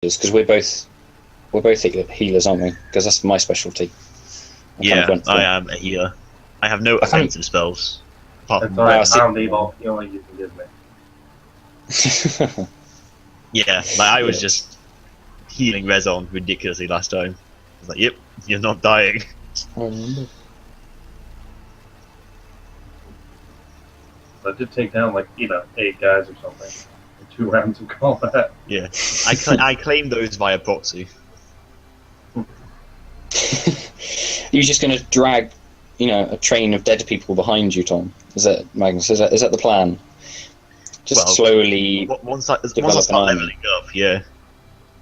because we're both healers, aren't we? Because that's my specialty. I am a healer. I have no offensive spells. That's alright, I don't need all healing you can give me. Yeah, like I was just healing Rezon ridiculously last time. I was like, yep, you're not dying. I did take down like 8 guys or something in 2 rounds of combat. Yeah, I claimed those via proxy. You're just going to drag, a train of dead people behind you, Tom? Is that, Magnus? Is that the plan? Just slowly. Once I start leveling up, yeah.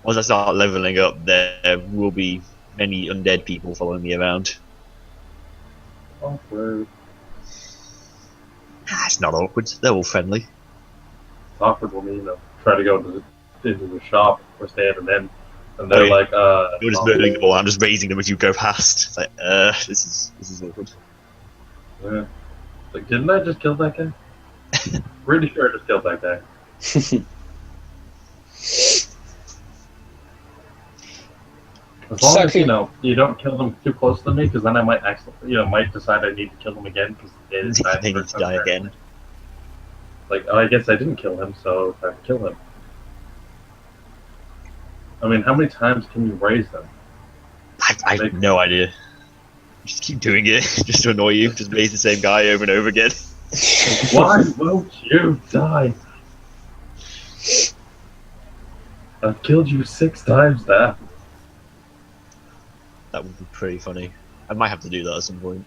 Once I start leveling up, there will be many undead people following me around. Awkward. It's not awkward. They're all friendly. It's awkward when we try to go into the shop or stay at an inn, and they're like, You're just murdering them all. I'm just raising them as you go past. It's like, this is awkward. Yeah. Like, didn't I just kill that guy? Really sure I just killed that guy. As long as you don't kill them too close to me, because then I might might decide I need to kill them again because they need to die again. Like, I guess I didn't kill him, so I kill him. I mean, how many times can you raise them? I have no idea. Just keep doing it, just to annoy you. Just raise the same guy over and over again. Why won't you die? I've killed you 6 times now. That would be pretty funny. I might have to do that at some point.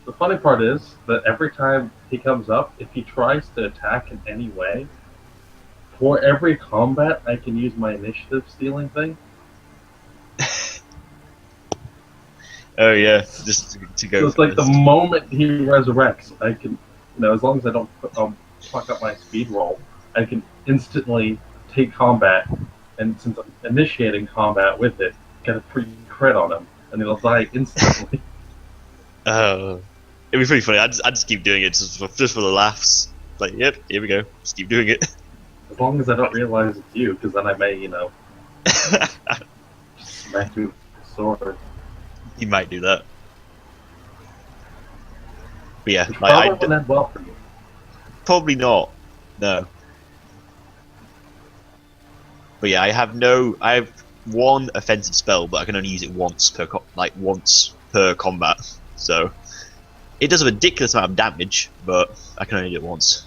The funny part is that every time he comes up, if he tries to attack in any way, for every combat I can use my initiative stealing thing. Oh yeah, just to go. So it's like the moment he resurrects, I can, as long as I don't fuck up my speed roll, I can instantly take combat, and since I'm initiating combat with it, get a free crit on him, and he'll die instantly. It'd be pretty funny. I'd just keep doing it just for the laughs. Like, yep, here we go. Just keep doing it. As long as I don't realize it's you, because then I may, smack you with the sword. You might do that. But yeah, probably wouldn't end well for you. Probably not. No. But yeah, I have 1 offensive spell, but I can only use it once per combat. So it does a ridiculous amount of damage, but I can only do it once.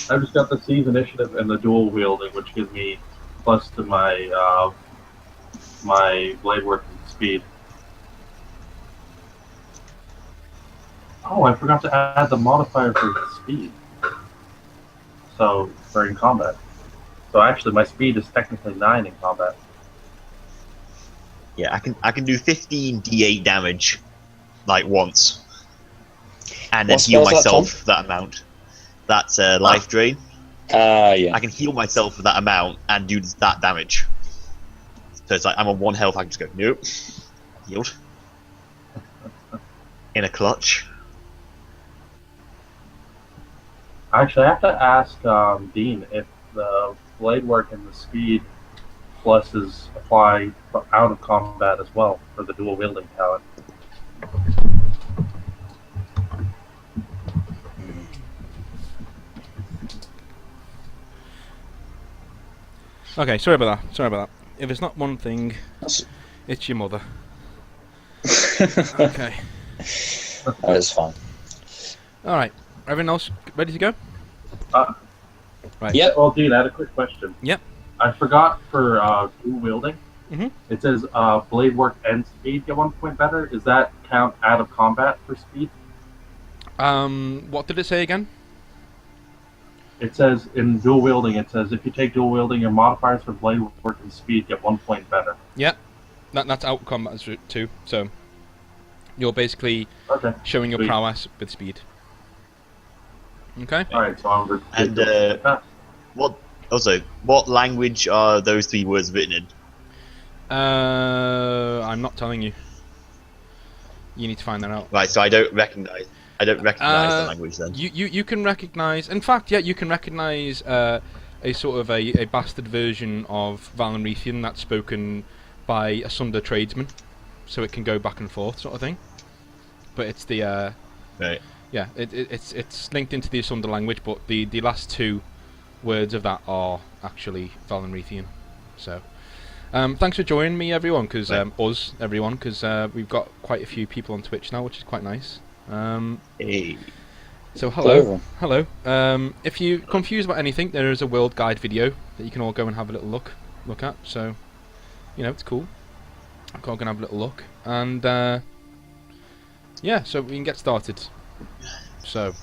I've just got the Seize Initiative and the dual wielding, which gives me plus to my my blade work and speed. Oh, I forgot to add the modifier for speed. So during combat. So actually, my speed is technically 9 in combat. Yeah, I can do 15 d8 damage, like once, and then heal myself for that amount. That's life drain. Yeah. I can heal myself for that amount and do that damage. So it's like I'm on 1 health. I can just go nope, healed in a clutch. Actually, I have to ask Dean if the blade work and the speed pluses apply out of combat as well for the dual wielding talent. Okay, sorry about that. If it's not one thing, it's your mother. Okay. That is fine. Alright, Everyone else ready to go? Right. Yep. Well, Dean, I had a quick question. Yep. I forgot for dual wielding. Mm-hmm. It says blade work and speed get 1 point better. Does that count out of combat for speed? What did it say again? It says in dual wielding, it says if you take dual wielding, your modifiers for blade work and speed get 1 point better. Yep. That's out of combat too. So you're basically showing your prowess with speed. Okay. Alright, so I'm and what language are those 3 words written in? I'm not telling you. You need to find that out. Right, so I don't recognize the language then. You can recognize. In fact, yeah, you can recognize a a sort of a bastard version of Valenrethian that's spoken by a Sunder tradesman, so it can go back and forth, sort of thing. But it's the Right. yeah, it's linked into the Sunder language, but the last two words of that are actually Valenrethian. So, thanks for joining me, everyone, because everyone, because we've got quite a few people on Twitch now, which is quite nice. Hey. So hello. If you're confused about anything, there is a world guide video that you can all go and have a little look at. So, it's cool. Go and have a little look, and yeah, so we can get started. So,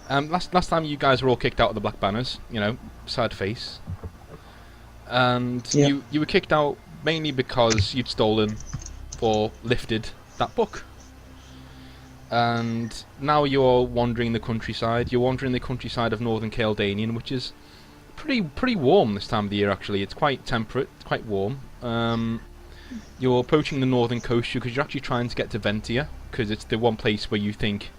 last time you guys were all kicked out of the Black Banners, sad face, and you were kicked out mainly because you'd stolen or lifted that book. And now you're wandering the countryside. You're wandering the countryside of Northern Caledonian, which is pretty warm this time of the year. Actually, it's quite temperate, it's quite warm. You're approaching the northern coast because you're actually trying to get to Ventia, because it's the one place where you think,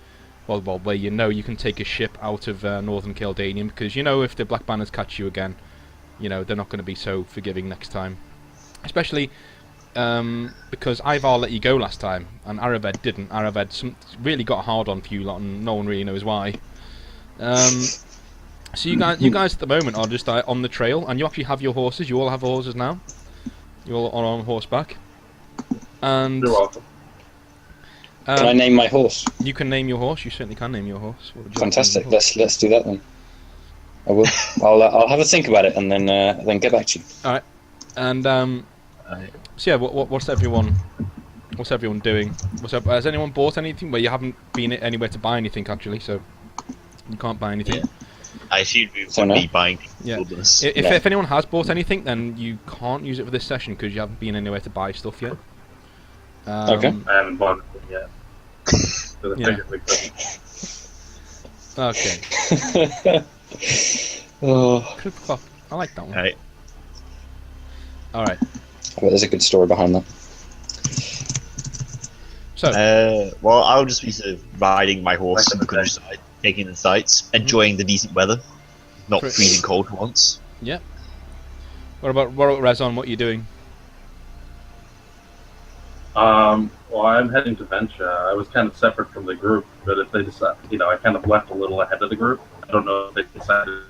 where you can take a ship out of Northern Caledonian, because if the Black Banners catch you again, they're not going to be so forgiving next time, especially. Because Ivar let you go last time, and Araved didn't. Araved really got hard on for you lot, and no one really knows why. So you guys at the moment are just on the trail, and you actually have your horses. You all have horses now. You all are on horseback. And you're welcome. Can I name my horse? You can name your horse. You certainly can name your horse. Fantastic. Let's do that then. I will. I'll have a think about it and then get back to you. All right. And so yeah, what's everyone doing? What's up? Has anyone bought anything? Well, you haven't been anywhere to buy anything actually, so you can't buy anything. Yeah. I assume we would be buying. Yeah. If anyone has bought anything, then you can't use it for this session because you haven't been anywhere to buy stuff yet. Okay. I haven't bought anything yet. Okay. Oh. I like that one. Right. All right. Well, there's a good story behind that. So, well, I'll just be sort of riding my horse in the countryside, taking in the sights, enjoying the decent weather, not freezing cold for once. Yeah. What about Razon? What are you doing? Well, I'm heading to Ventia. I was kind of separate from the group, but if they decide, I kind of left a little ahead of the group. I don't know if they decided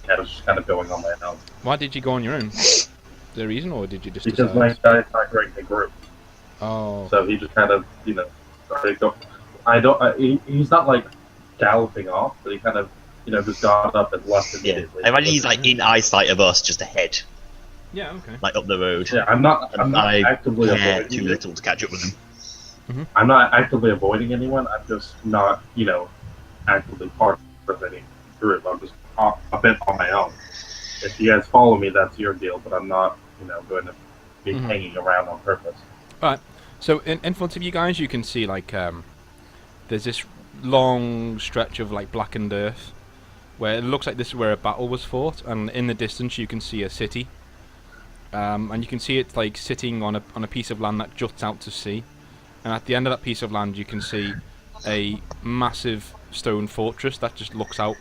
I was just kind of going on my own. Why did you go on your own? Is there a reason, or did you just because decide? my guy's not great in the group. Oh. So he just kind of, started going. He's not like galloping off, but he kind of, just got up and left immediately. I imagine he's like in eyesight of us, just ahead. Yeah. Okay. Like up the road. Yeah, I'm not actively avoiding. Too little to catch up with him. Mm-hmm. I'm not actively avoiding anyone. I'm just not, actively part of any group. I'm just a bit on my own. If you guys follow me, that's your deal. But I'm not, going to be hanging around on purpose. All right. So in front of you guys, you can see there's this long stretch of blackened earth, where it looks like this is where a battle was fought, and in the distance you can see a city, and you can see it sitting on a piece of land that juts out to sea, and at the end of that piece of land you can see a massive stone fortress that just looks out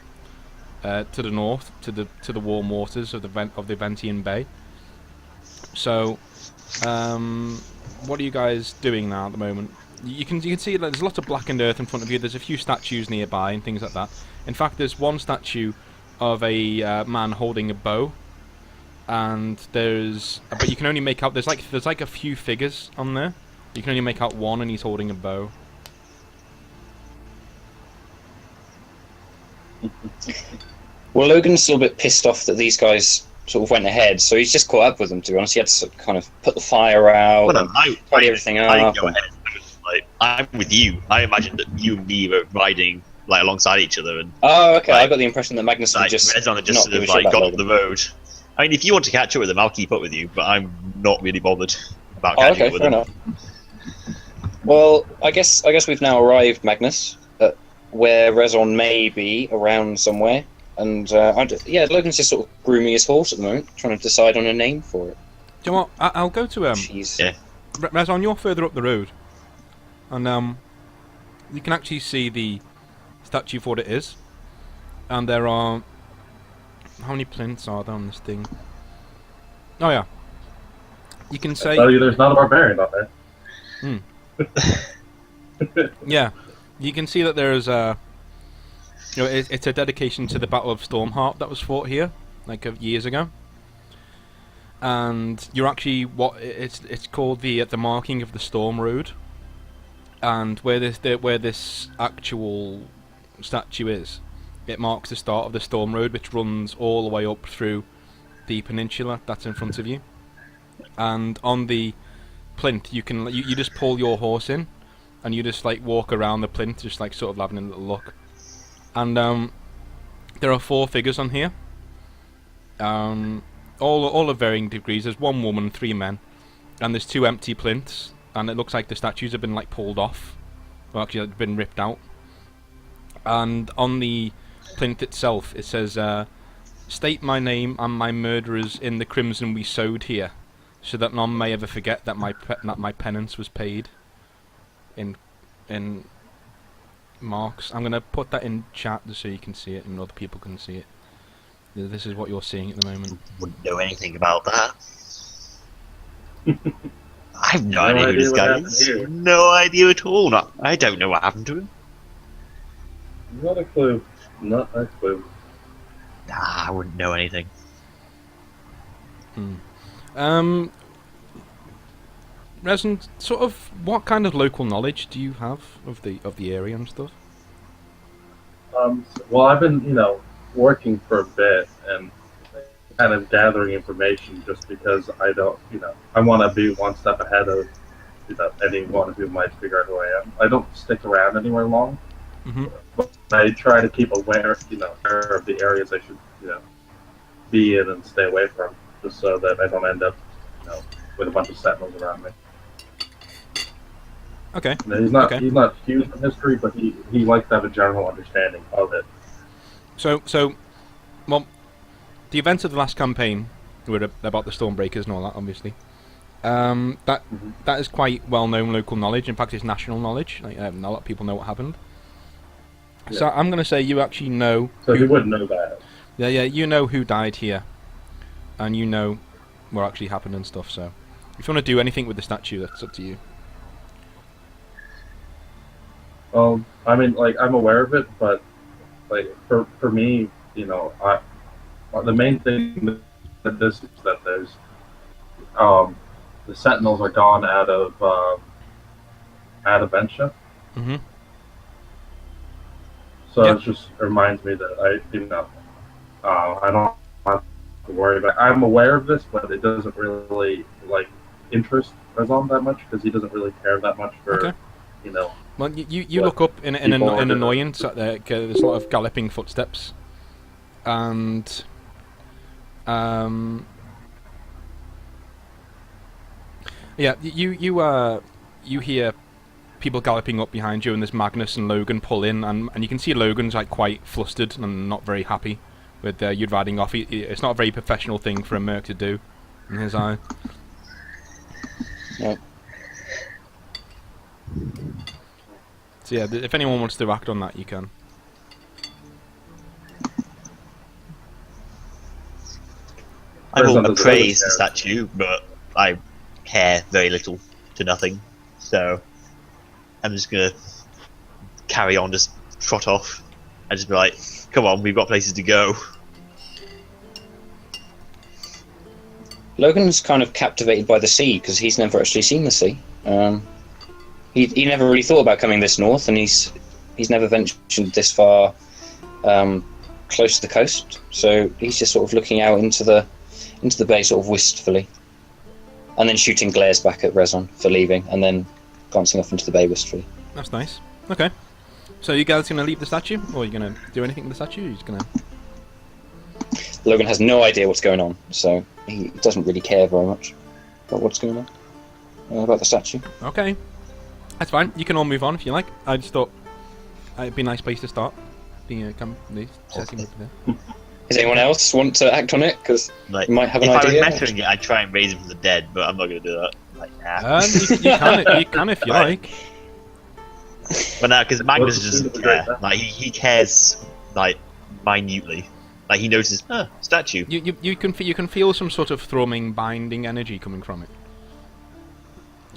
to the north, to the warm waters of the Ventian Bay. So, what are you guys doing now at the moment? You can see there's lots of blackened earth in front of you. There's a few statues nearby and things like that. In fact, there's one statue of a man holding a bow, and but you can only make out there's a few figures on there. You can only make out one, and he's holding a bow. Well, Logan's still a bit pissed off that these guys sort of went ahead, so he's just caught up with them, to be honest. He had to sort of kind of put the fire out, tidy everything up. I'm with you. I imagine that you and me were riding alongside each other. And, oh, okay. I got the impression that Magnus had just sort of got up the road. I mean, if you want to catch up with them, I'll keep up with you, but I'm not really bothered about catching up with them. Enough. Well, I guess we've now arrived, Magnus, at where Rezon may be around somewhere. And Logan's just sort of grooming his horse at the moment, trying to decide on a name for it. Do you know what? I'll go to Razon, you're further up the road, and you can actually see the statue for what it is, and there are How many plinths are there on this thing? Oh yeah. You can say. tell you, there's not a barbarian on there. Yeah, you can see that there's a. It's a dedication to the Battle of Stormheart that was fought here, like years ago. And you're actually it's called the marking of the Storm Road. And where this actual statue is, it marks the start of the Storm Road, which runs all the way up through the peninsula that's in front of you. And on the plinth, you just pull your horse in, and you just like walk around the plinth, just like sort of having a little look. And there are 4 figures on here, all of varying degrees. There's 1 woman, 3 men, and there's 2 empty plinths. And it looks like the statues have been like pulled off, or actually they've been ripped out. And on the plinth itself, it says, "State my name and my murderers in the crimson we sowed here, so that none may ever forget that my penance was paid." In marks. I'm gonna put that in chat just so you can see it and other people can see it. This is what you're seeing at the moment. Wouldn't know anything about that. I have no idea who this guy is. No idea at all. I don't know what happened to him. Not a clue. Not a clue. Nah, I wouldn't know anything. Resin, sort of, what kind of local knowledge do you have of the area and stuff? Well, I've been, working for a bit and kind of gathering information just because I don't, I want to be one step ahead of, anyone who might figure out who I am. I don't stick around anywhere long, but I try to keep aware of the areas I should, be in and stay away from, just so that I don't end up, with a bunch of sentinels around me. Okay. He's not huge in history, but he likes to have a general understanding of it. So, well, the events of the last campaign were about the Stormbreakers and all that, obviously. That is quite well-known local knowledge. In fact, it's national knowledge. Like, a lot of people know what happened. Yeah. So I'm going to say you actually know... So you would know that. Yeah, you know who died here. And you know what actually happened and stuff, so... If you want to do anything with the statue, that's up to you. I mean, I'm aware of it, but, for me, the main thing that this is that there's, the Sentinels are gone out of Adventia. Mm-hmm. So it just reminds me that I don't have to worry about it. I'm aware of this, but it doesn't really, interest Razom that much, because he doesn't really care that much for, Well, you look up in an annoyance at there's a lot of galloping footsteps, and you hear people galloping up behind you, and there's Magnus and Logan pull in, and you can see Logan's quite flustered and not very happy with you riding off. It's not a very professional thing for a merc to do, in his eye. Yep. So yeah, if anyone wants to act on that, you can. I will appraise the statue, but I care very little to nothing. So I'm just gonna carry on, just trot off, and just be like, "Come on, we've got places to go." Logan's kind of captivated by the sea because he's never actually seen the sea. He never really thought about coming this north, and he's never ventured this far close to the coast. So he's just sort of looking out into the bay, sort of wistfully, and then shooting glares back at Rezon for leaving, and then glancing off into the bay wistfully. That's nice. Okay, so you guys gonna leave the statue, or are you gonna do anything with the statue? Or are you just gonna... Logan has no idea what's going on, so he doesn't really care very much about what's going on about the statue. Okay. That's fine. You can all move on if you like. I just thought it'd be a nice place to start. Being a company setting up there. Does anyone else want to act on it? Because you might have an idea. If I was mentoring it, I'd try and raise him from the dead, but I'm not going to do that. Nah. You can if you like. But no, because Magnus doesn't care. He cares minutely. Like he notices, statue. You can feel some sort of thrumming, binding energy coming from it.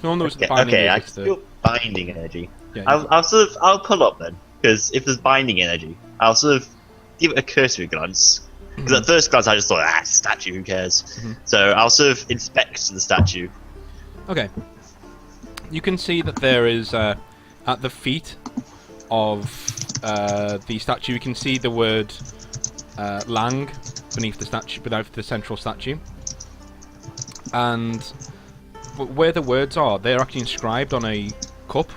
No one knows what the binding Okay, is. I It's can feel binding energy. yeah, I'll pull up then, because if there's binding energy, I'll sort of give it a cursory glance. Because at first glance I just thought, statue, who cares? So I'll sort of inspect the statue. Okay. You can see that there is at the feet of the statue. You can see the word Lang beneath the statue, beneath the central statue, and where the words are, they're actually inscribed on a cup,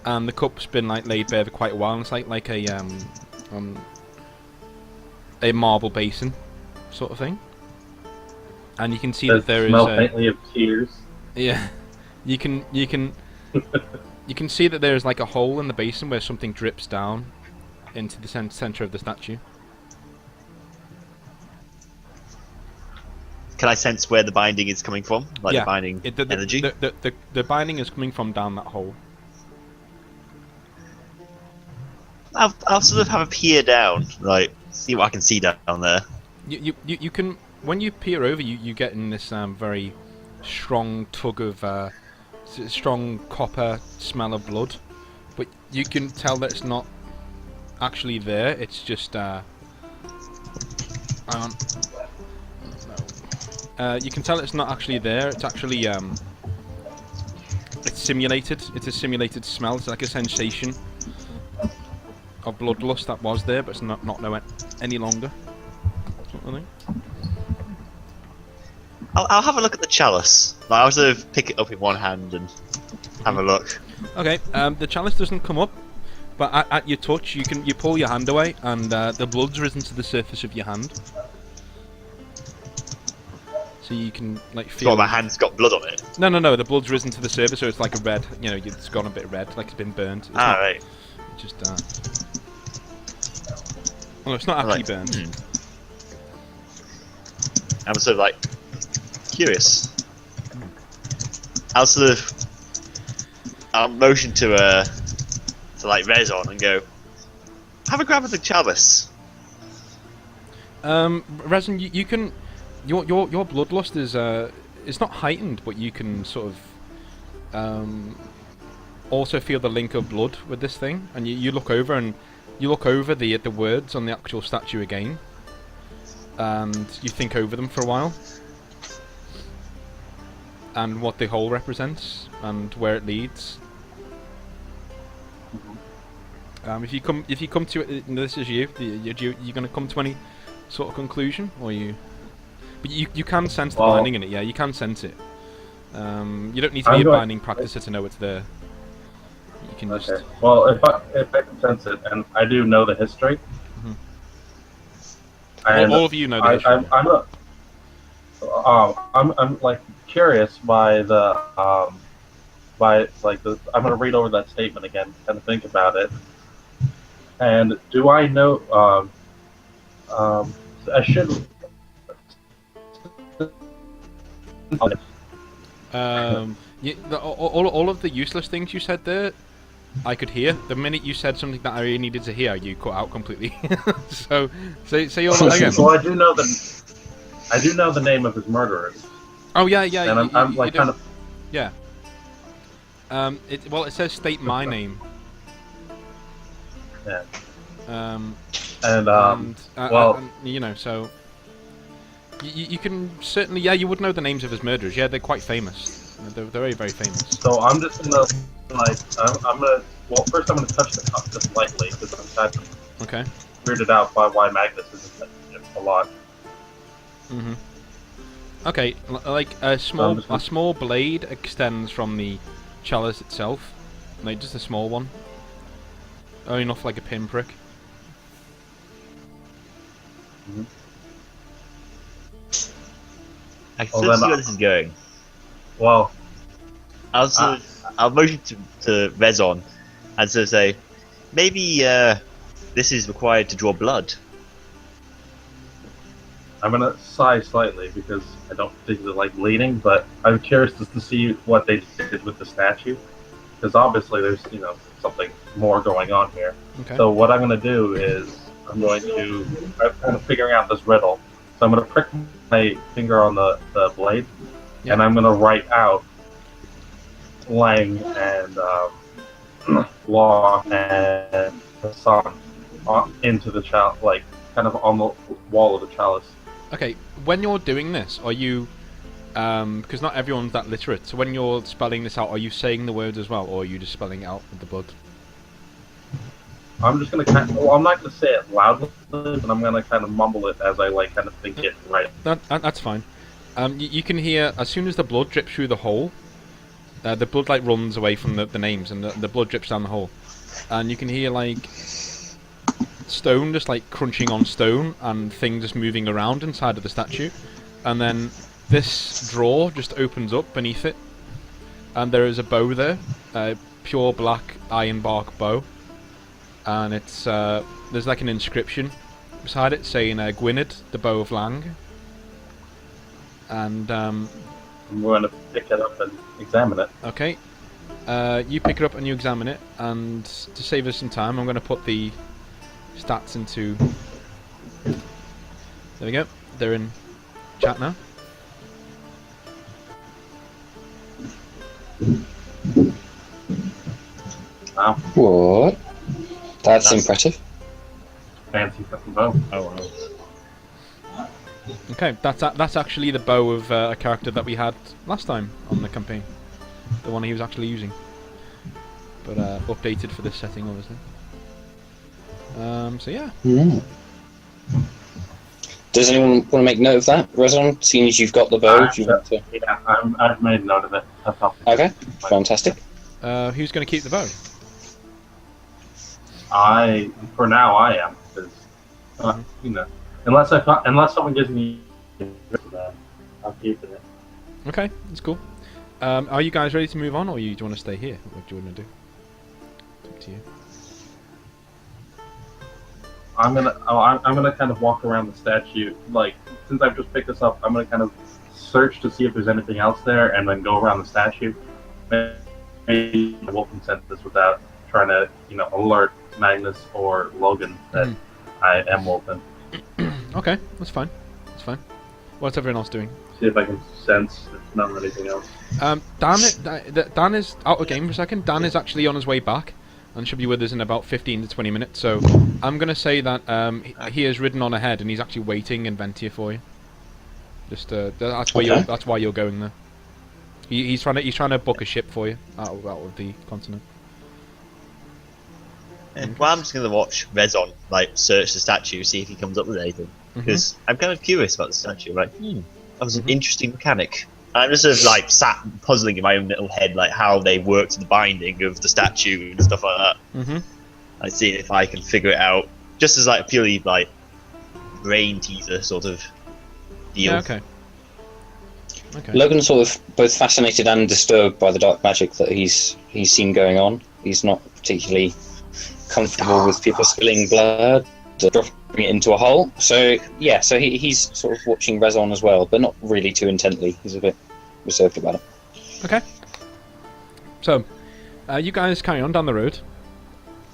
and the cup's been like laid bare for quite a while. And it's like a marble basin, sort of thing. And you can see that there is smell faintly of tears. Yeah, you can you can see that there is like a hole in the basin where something drips down into the center of the statue. Can I sense where the binding is coming from? Like Yeah, the binding energy? The binding is coming from down that hole. I'll sort of have a peer down, like, see what I can see down there. You can, when you peer over, you get in this very strong tug of strong copper smell of blood, but you can tell that it's not actually there. It's just hang on. No. You can tell it's not actually there. It's actually it's simulated. It's a simulated smell. It's like a sensation of bloodlust that was there, but it's not no any longer. Sort of thing. I'll have a look at the chalice. Like, I'll sort of pick it up in one hand and have a look. Okay, the chalice doesn't come up, but at your touch, you pull your hand away, and the blood's risen to the surface of your hand. So you can like feel. So my hand's got blood on it. No. The blood's risen to the surface, so it's like a red. You know, it's gone a bit red, like it's been burnt. It's not, right. It's just. Well, it's not actually burnt. I'm sort of like curious. I'll motion to like Rezon and go, have a grab of the chalice. Rezon, you can. Your bloodlust is it's not heightened, but you can sort of also feel the link of blood with this thing, and you look over and you look over the words on the actual statue again, and you think over them for a while, and what the hole represents and where it leads. If you come to it, this is you going to come to any sort of conclusion, or you? But you can sense the binding in it. Yeah, you can sense it. You don't need to be a binding practicer to know it's there. You can just. Well, if I can sense it, and I do know the history. And all of you know the history. I'm like curious by the I'm gonna read over that statement again, kind of think about it. And do I know? I should. All of the useless things you said there, I could hear. The minute you said something that I really needed to hear, you cut out completely. So say all that again. So I do know the name of his murderers. Oh yeah. And I'm like kind of. Yeah. It says state my name. Yeah. You know, so you can certainly, you would know the names of his murderers. Yeah, they're quite famous. They're very, very famous. So I'm just gonna first I'm gonna touch the cup just lightly because I'm kind of weirded out by why Magnus isn't a lot. Okay, like a small blade extends from the chalice itself, like just a small one, only enough like a pinprick. I can still see where this is going. Well, I'll motion to Rezon and sort of say, maybe this is required to draw blood. I'm gonna sigh slightly because I don't particularly like bleeding, but I'm curious just to see what they did with the statue, because obviously there's something more going on here. Okay. So what I'm gonna do is I'm kind of figuring out this riddle. So I'm going to prick my finger on the blade, Yeah. and I'm going to write out Lang and Law and the sun into the chalice, like kind of on the wall of the chalice. Okay, when you're doing this, are you, because not everyone's that literate, so when you're spelling this out, are you saying the words as well, or are you just spelling it out with the blood? I'm just going to I'm not going to say it loudly, but I'm going to kind of mumble it as I like kind of think it right. That's fine. You can hear, as soon as the blood drips through the hole, the blood like runs away from the names, and the blood drips down the hole. And you can hear like stone just like crunching on stone, and things just moving around inside of the statue. And then this drawer just opens up beneath it, and there is a bow there, a pure black ironbark bow. And it's there's like an inscription beside it saying Gwynedd, the bow of Lang. And I'm going to pick it up and examine it. okay, you pick it up and you examine it, and to save us some time, I'm going to put the stats into. There we go. They're in chat now. Wow, What? That's impressive. fancy fucking bow. Oh wow. Okay, that's actually the bow of a character that we had last time on the campaign, the one he was actually using, but updated for this setting, obviously. So yeah. Mm. Does anyone want to make note of that, Rezon? Seeing as you've got the bow, do you want to... Yeah, I've made note of it. That's all. Okay, fantastic. Who's going to keep the bow? For now, I am, because you know, unless someone gives me, I'm keeping it. Okay, that's cool. Are you guys ready to move on, or do you want to stay here? What do you want to do? It's up to you. I'm gonna kind of walk around the statue. Like, since I've just picked this up, I'm gonna kind of search to see if there's anything else there, and then go around the statue. Maybe I will consent this without trying to, alert Magnus or Logan that I am Wolfen. Okay, that's fine. That's fine. What's everyone else doing? See if I can sense if not anything else. Dan is out of game for a second. Dan is actually on his way back, and should be with us in about 15 to 20 minutes. So I'm gonna say that he has ridden on ahead, and he's actually waiting in Ventia for you. Just that's where that's why you're going there. He's trying to book a ship for you out of the continent. Well, I'm just going to watch Rezon search the statue, see if he comes up with anything. Because I'm kind of curious about the statue. Like, that was an interesting mechanic. And I'm just sort of sat puzzling in my own little head, how they worked the binding of the statue and stuff like that. I see if I can figure it out, just as a purely brain teaser sort of deal. Yeah, okay. Logan's sort of both fascinated and disturbed by the dark magic that he's seen going on. He's not particularly comfortable with people spilling blood, dropping it into a hole. So yeah, he's sort of watching Rezon as well, but not really too intently. He's a bit reserved about it. Okay. So, you guys carry on down the road,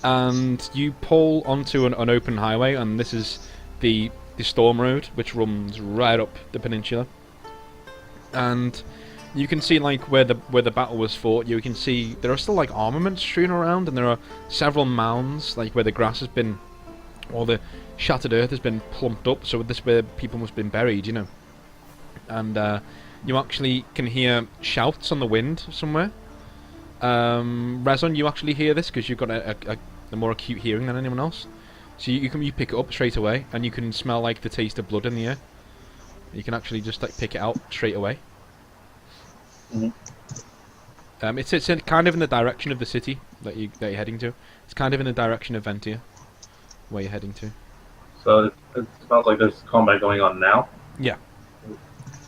and you pull onto an open highway, and this is the Storm Road, which runs right up the peninsula. And you can see where the battle was fought. You can see there are still armaments strewn around, and there are several mounds where the grass has been, or the shattered earth has been plumped up. So this is where people must have been buried, And you actually can hear shouts on the wind somewhere. Rezon, you actually hear this because you've got a more acute hearing than anyone else. So you pick it up straight away, and you can smell the taste of blood in the air. You can actually just pick it out straight away. It's kind of in the direction of the city that you're heading to. It's kind of in the direction of Ventia, where you're heading to. So it smells like there's combat going on now. Yeah.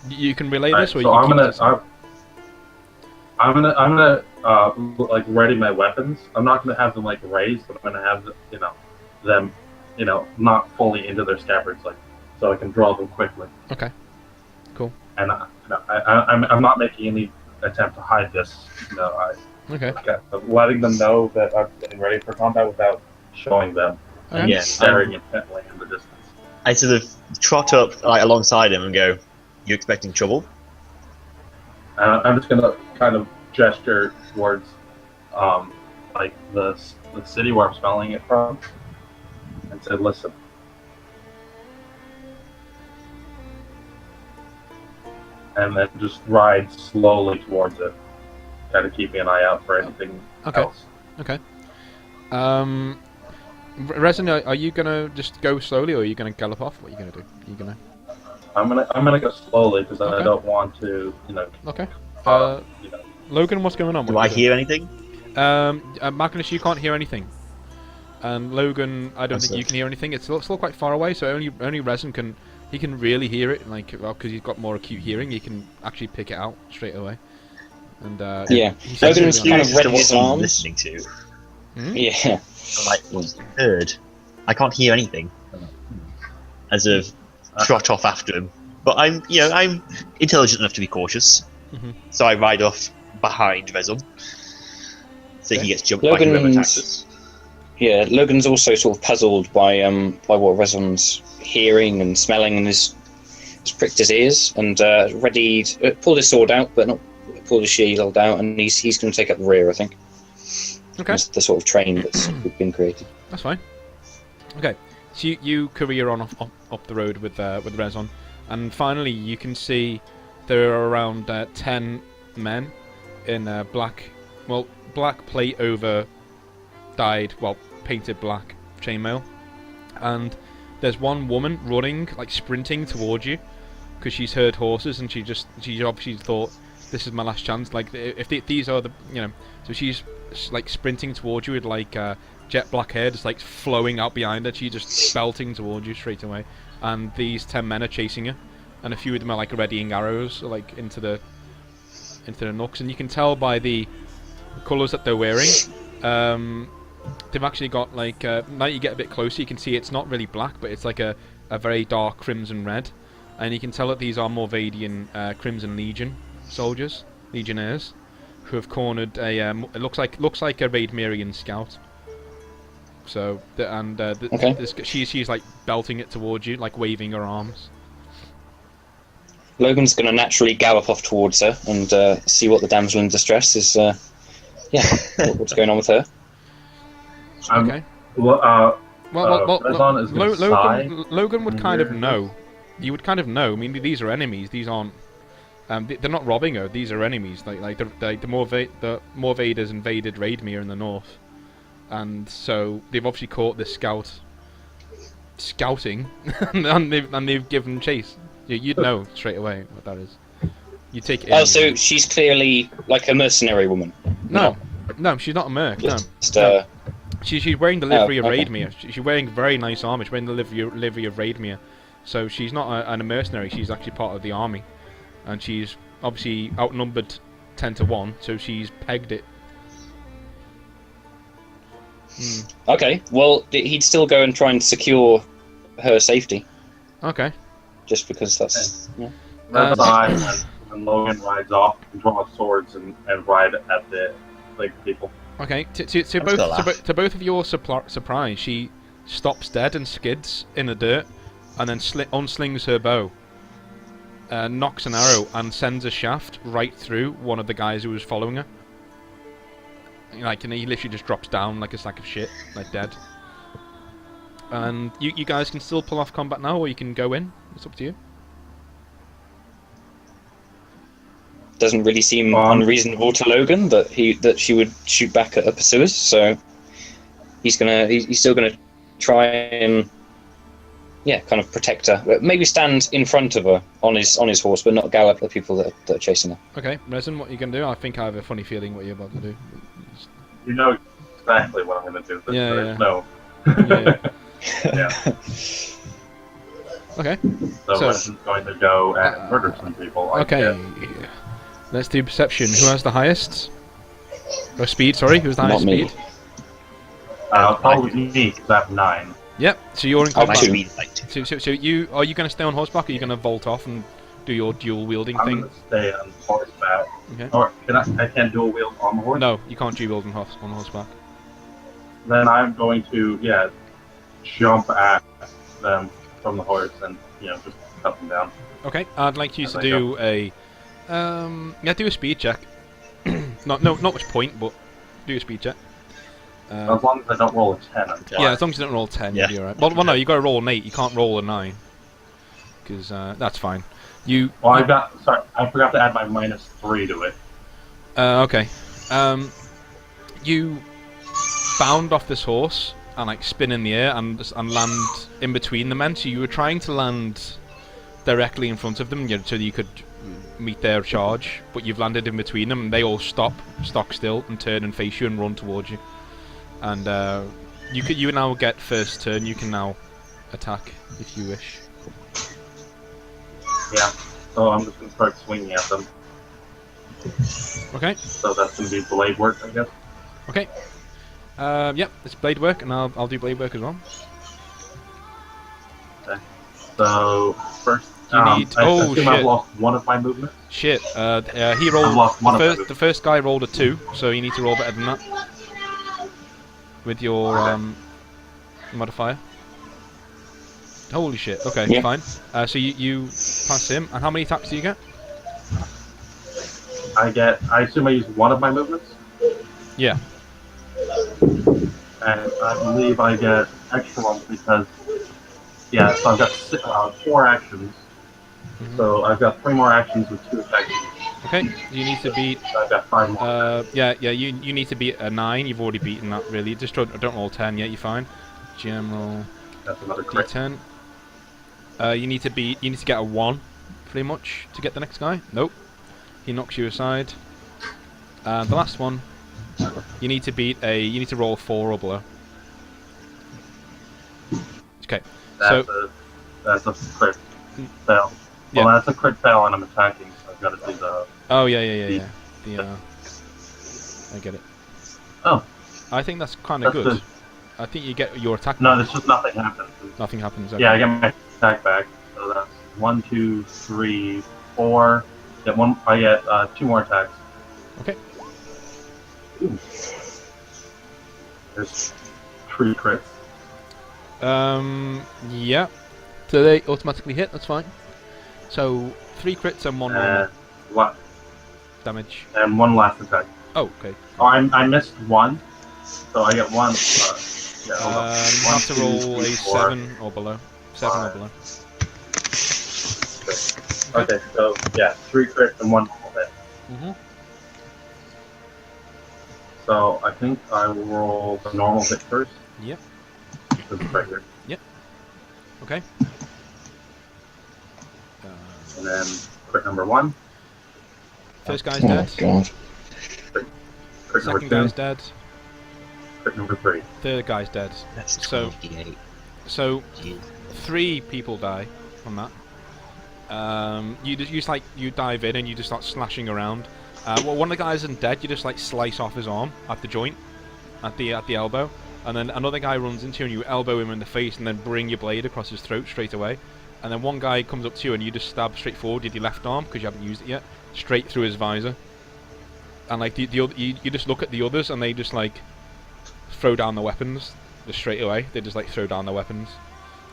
You can relay this, or so you can I'm gonna ready my weapons. I'm not gonna have them raised, but I'm gonna have them not fully into their scabbards, so I can draw them quickly. Okay. Cool. And I'm not making any attempt to hide this. Okay. I'm letting them know that I'm getting ready for combat without showing them Okay. Yeah, staring intently in the distance. I sort of trot up like alongside him and go, "You expecting trouble?" I'm just gonna kind of gesture towards, like the city where I'm smelling it from, and say, "Listen." And then just ride slowly towards it, kind of keeping an eye out for anything else. Okay. Resin, are you gonna just go slowly, or are you gonna gallop off? What are you gonna do? Are you gonna? I'm gonna go slowly because Okay. I don't want to, Okay. you know. Logan, what's going on? Do I hear anything? Magnus, you can't hear anything. And Logan, I don't think you can hear anything. It's still quite far away, so only Resin can really hear it, like, well, because he's got more acute hearing. He can actually pick it out straight away. And yeah, Logan's kind of ready his arms. Listening to. Yeah. I'm like, heard. I can't hear anything. As of trot off after him. But I'm intelligent enough to be cautious. So I ride off behind Resin. So he gets jumped by whoever attacks us. Yeah, Logan's also sort of puzzled by what Resin's hearing and smelling, and has pricked his ears and ready to pull his sword out, but not pull his shield out, and he's going to take up the rear, I think. Okay. That's the sort of train that's been created. That's fine. Okay, so you career on up the road with Rezon, and finally you can see there are around 10 men in black plate over painted black chainmail, and there's one woman running, like sprinting towards you, because she's heard horses and she obviously thought, this is my last chance. Like, if these are the, so she's like sprinting towards you with like jet black hair just like flowing out behind her. She's just belting towards you straight away, and these 10 men are chasing her, and a few of them are like readying arrows like into the nooks, and you can tell by the colours that they're wearing. They've actually got like now you get a bit closer, you can see it's not really black, but it's like a very dark crimson red, and you can tell that these are Morvadian Crimson Legion soldiers, legionnaires, who have cornered a it looks like a Raidmerian scout. So she's like belting it towards you, like waving her arms. Logan's going to naturally gallop off towards her and see what the damsel in distress is. What's going on with her? Okay. Logan would kind of know. You would kind of know. I mean, these are enemies. These aren't. They're not robbing her. These are enemies. Like the Morvaders invaded Raidmere in the north, and so they've obviously caught this scouting, and they've given chase. You'd know straight away what that is. You take it. Oh, so she's clearly like a mercenary woman. No, she's not a merc. Just, no. She's wearing the livery of okay. Raidmere. She's wearing very nice armor. She's wearing the livery of Raidmere. So she's not a mercenary. She's actually part of the army, and she's obviously outnumbered 10-1. So she's pegged it. Okay. Well, he'd still go and try and secure her safety. Okay. Just because that's. Yeah. And Logan rides off and draws swords and ride at the people. Okay, to both of your surprise, she stops dead and skids in the dirt, and then unslings her bow, knocks an arrow, and sends a shaft right through one of the guys who was following her. Like, and he literally just drops down like a sack of shit, like dead. And you guys can still pull off combat now, or you can go in. It's up to you. Doesn't really seem unreasonable to Logan that she would shoot back at her pursuers, so he's still gonna try and kind of protect her. Maybe stand in front of her on his horse, but not gallop at the people that are chasing her. Okay, Resin, what are you gonna do? I think I have a funny feeling what you're about to do. You know exactly what I'm gonna do. No. Yeah. Okay. So Resin's going to go and murder some people. Okay. Let's do perception. Who has the highest? Or speed, sorry. Who's the highest speed? Probably me, because I have 9. Yep, so you're in combat. So are you going to stay on horseback, or are you going to vault off and do your dual wielding thing? I'm going to stay on horseback. Okay. Or I can't dual wield on the horse? No, you can't dual wield on horseback. Then I'm going to, jump at them from the horse and just cut them down. Okay, I'd like you As to I do a do a speed check. Not much point, but do a speed check. As long as I don't roll a 10, I'm fine. Yeah, as long as you don't roll 10, Yeah. you'll be alright. Well, no, you got to roll an 8. You can't roll a 9 because that's fine. You. Well, I forgot to add my -3 to it. Okay. You bound off this horse and like spin in the air and land in between the men. So you were trying to land directly in front of them, so that you could meet their charge, but you've landed in between them, and they all stock still, and turn and face you and run towards you. And you now get first turn. You can now attack if you wish. Yeah, so I'm just going to start swinging at them. Okay. So that's going to be blade work, I guess. Okay. Yep, it's blade work, and I'll do blade work as well. Okay. So first, You need. I Oh assume I've shit! lost one of my movements. Shit. He I've rolled. lost one of them. The first guy rolled a 2, so you need to roll better than that with your modifier. Holy shit! Okay, Yeah. fine. So you pass him, and how many attacks do you get? I assume I use one of my movements, Yeah. and I believe I get extra ones because, so I've got 4 actions. Mhm. So I've got 3 more actions with 2 attacks each. Okay. You need to beat. So I've got 5 more. Yeah. You need to beat a 9. You've already beaten that. Really. Just don't roll 10 yet. You're fine. General That's another crit. D10. You need to get a 1, pretty much, to get the next guy. Nope. He knocks you aside. The last one, you need to roll a 4 or below. Okay. That's a crit fail. Yeah. Well, that's a crit fail, and I'm attacking, so I've got to do the. Oh yeah. I get it. Oh. I think that's kind of That's good. good. I think you get your attack. No, back. there's just nothing happens. Nothing happens. Okay. Yeah, I get my attack back. So that's 1, 2, 3, 4. I get 2 more attacks. Okay. Ooh. There's 3 crits. Yeah. So they automatically hit. That's fine. So 3 crits and 1 normal What? damage. And 1 last attack. Oh, okay. Oh, I missed 1, so I get 1. You have to roll a 7 or below. 7 or below. Okay, so 3 crits and 1 normal hit. Mhm. So I think I will roll the normal hit first. Yep. This is right here. Okay. And then crit number 1. First guy's Oh dead. god. Crit number Second 2. guy's dead. Crit number 3. Third guy's dead. That's So- 28. So Jeez. 3 people die from that. You dive in and you just start slashing around. One of the guys isn't dead. You just like slice off his arm at the joint, at the elbow, and then another guy runs into you and you elbow him in the face and then bring your blade across his throat straight away. And then one guy comes up to you and you just stab straight forward with your left arm because you haven't used it yet, straight through his visor. And like you just look at the others and they just like throw down the weapons just straight away. They just like throw down their weapons.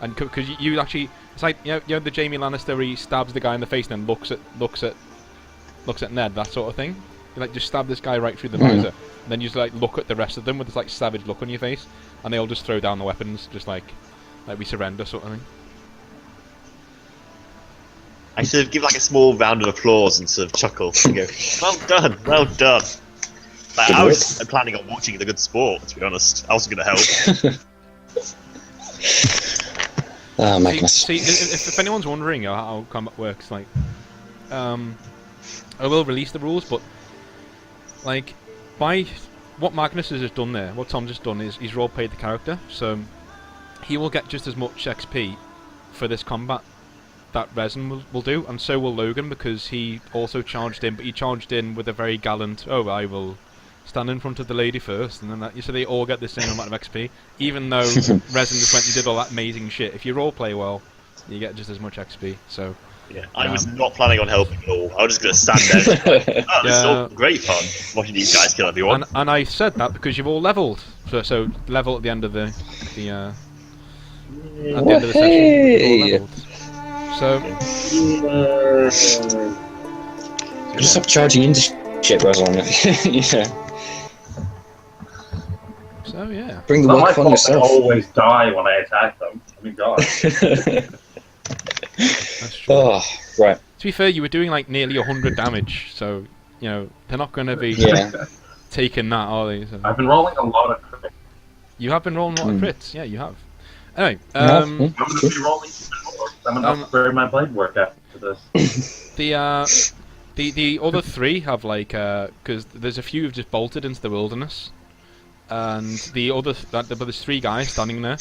And because you actually, it's like you know the Jaime Lannister where he stabs the guy in the face and then looks at Ned, that sort of thing. You like just stab this guy right through the visor, and then you just like look at the rest of them with this like savage look on your face, and they all just throw down the weapons, just like we surrender sort of thing. I sort of give like a small round of applause and sort of chuckle and go, "Well done, well done." Like, I was planning on watching the good sport, to be honest. I wasn't going to help. Ah, Magnus. See, if anyone's wondering how combat works, like, I will release the rules, but like, by what Magnus has done there, what Tom's just done is he's role played the character, so he will get just as much XP for this combat that Resin will do, and so will Logan because he also charged in, but he charged in with a very gallant, "Oh, I will stand in front of the lady first," and then that, so they all get the same amount of XP, even though Resin just went and did all that amazing shit. If you roleplay well, you get just as much XP. So Yeah, I was not planning on helping at all. I was just going to stand there. Oh, this is all great fun watching these guys kill everyone. and I said that because you've all leveled, so level at the end of the at the end of the session. So, just stop charging into shit, Razon. Yeah. So yeah. Bring the It's not my work on fault yourself. they always die when I attack them. I mean, God. That's true. Oh, right. To be fair, you were doing like nearly 100 damage, so you know they're not going to be Yeah. taking that, are they? So. I've been rolling a lot of crits. You have been rolling a lot of crits. Yeah, you have. Anyway, I'm going to be rolling even more. I'm going to upgrade my blade work after this. the other three have like because there's a few who've just bolted into the wilderness, and there's three guys standing there,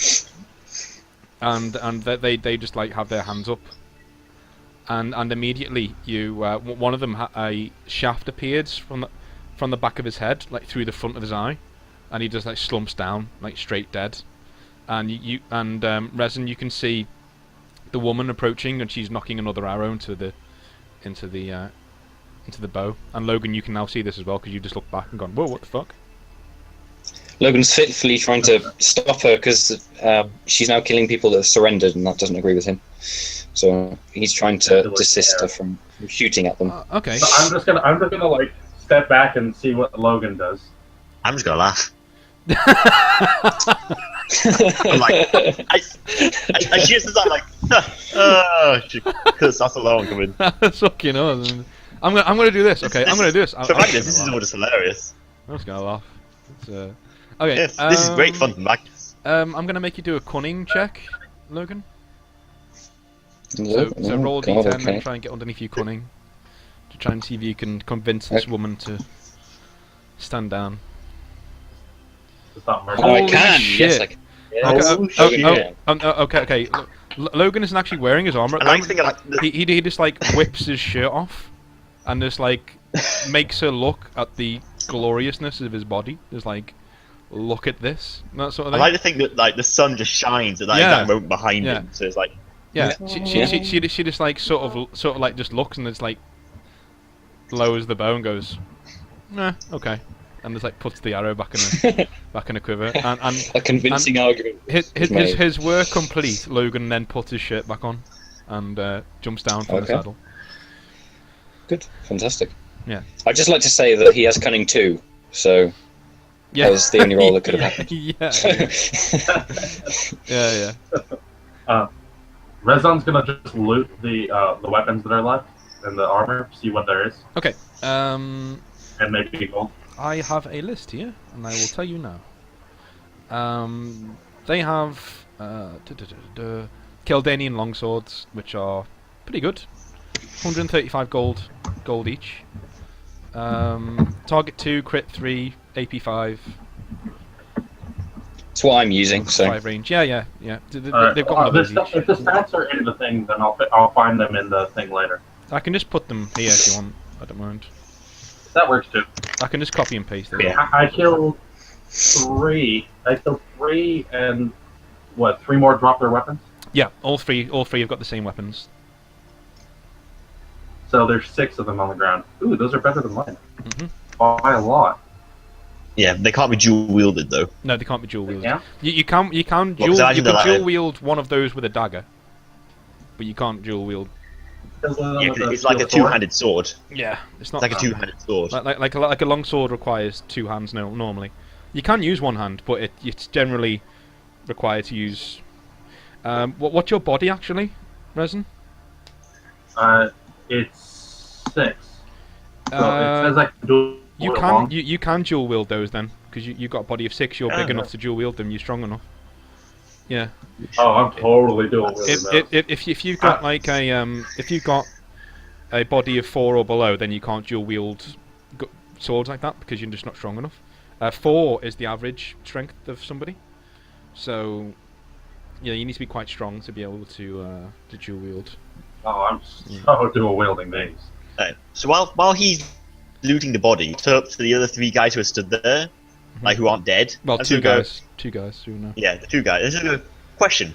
and they just like have their hands up, and immediately you one of them a shaft appears from the back of his head, like through the front of his eye, and he just like slumps down like straight dead, and Resin, you can see the woman approaching, and she's knocking another arrow into the bow. And Logan, you can now see this as well because you just looked back and gone, "Whoa, what the fuck?" Logan's fitfully trying to stop her because she's now killing people that have surrendered, and that doesn't agree with him. So he's trying to desist her from shooting at them. Okay. So I'm just gonna like step back and see what Logan does. I'm just gonna laugh. I'm like, I just as I'm like, because that's alone coming. That's fucking awesome. I'm gonna do this. Okay, I'm gonna do this. For Magnus, this is all just hilarious. I'm just gonna laugh. It's, okay. Yes, this is great fun for Magnus. I'm gonna make you do a cunning check, Logan. So roll a God, d10 okay. and try and get underneath your cunning to try and see if you can convince this woman to stand down. It's not murder. Oh, I Holy can. shit. Yes, I can. Okay. Logan isn't actually wearing his armor. I like thinking like He just like whips his shirt off, and just like makes her look at the gloriousness of his body. Just like, look at this, that sort of I thing. like to think that like the sun just shines at that exact moment behind him, so it's like She just like sort of like just looks and just like lowers the bow and goes, nah, okay, and just like puts the arrow back in a quiver, and A convincing argument. his work complete. Logan then puts his shirt back on and jumps down from the saddle. Good, fantastic. Yeah. I'd just like to say that he has cunning too, so that was the only roll that could have happened. Yeah. Rezon's gonna just loot the weapons that are left and the armor, see what there is, Okay. and maybe gold. I have a list here, and I will tell you now. They have Keldanian longswords, which are pretty good. 135 gold each. Target 2, crit 3, AP 5. It's what I'm using, so 5 range. Yeah. They've got one of If those each. the stats are in the thing, then I'll find them in the thing later. I can just put them here if you want. I don't mind. That works too. I can just copy and paste it. Okay, I killed 3. I killed 3, and what? 3 more drop their weapons. Yeah, all three have got the same weapons. So there's 6 of them on the ground. Ooh, those are better than mine. Mhm. By a lot. yeah, they can't be dual wielded though. No, they can't be dual wielded. Yeah. You can dual wield one of those with a dagger, but you can't dual wield. Yeah, 'cause it's like a two-handed sword. Yeah, it's It's not like a two-handed sword. like a long sword requires 2 hands normally. You can use 1 hand, but it's generally required to use. What's your body actually, Resin? It's 6. So it says I can do. You can dual wield those then, because you got a body of 6. You're big enough to dual wield them. You're strong enough. Yeah. Oh, I'm totally doing wielding those. If you've got like if you've got a body of 4 or below, then you can't dual wield swords like that because you're just not strong enough. 4 is the average strength of somebody, so yeah, you need to be quite strong to be able to dual wield. Oh, I'm so dual wielding these. So while he's looting the body, turn up to the other 3 guys who are stood there, like who aren't dead. Well, and two so go, guys who know. Yeah, the 2 guys. This is a question.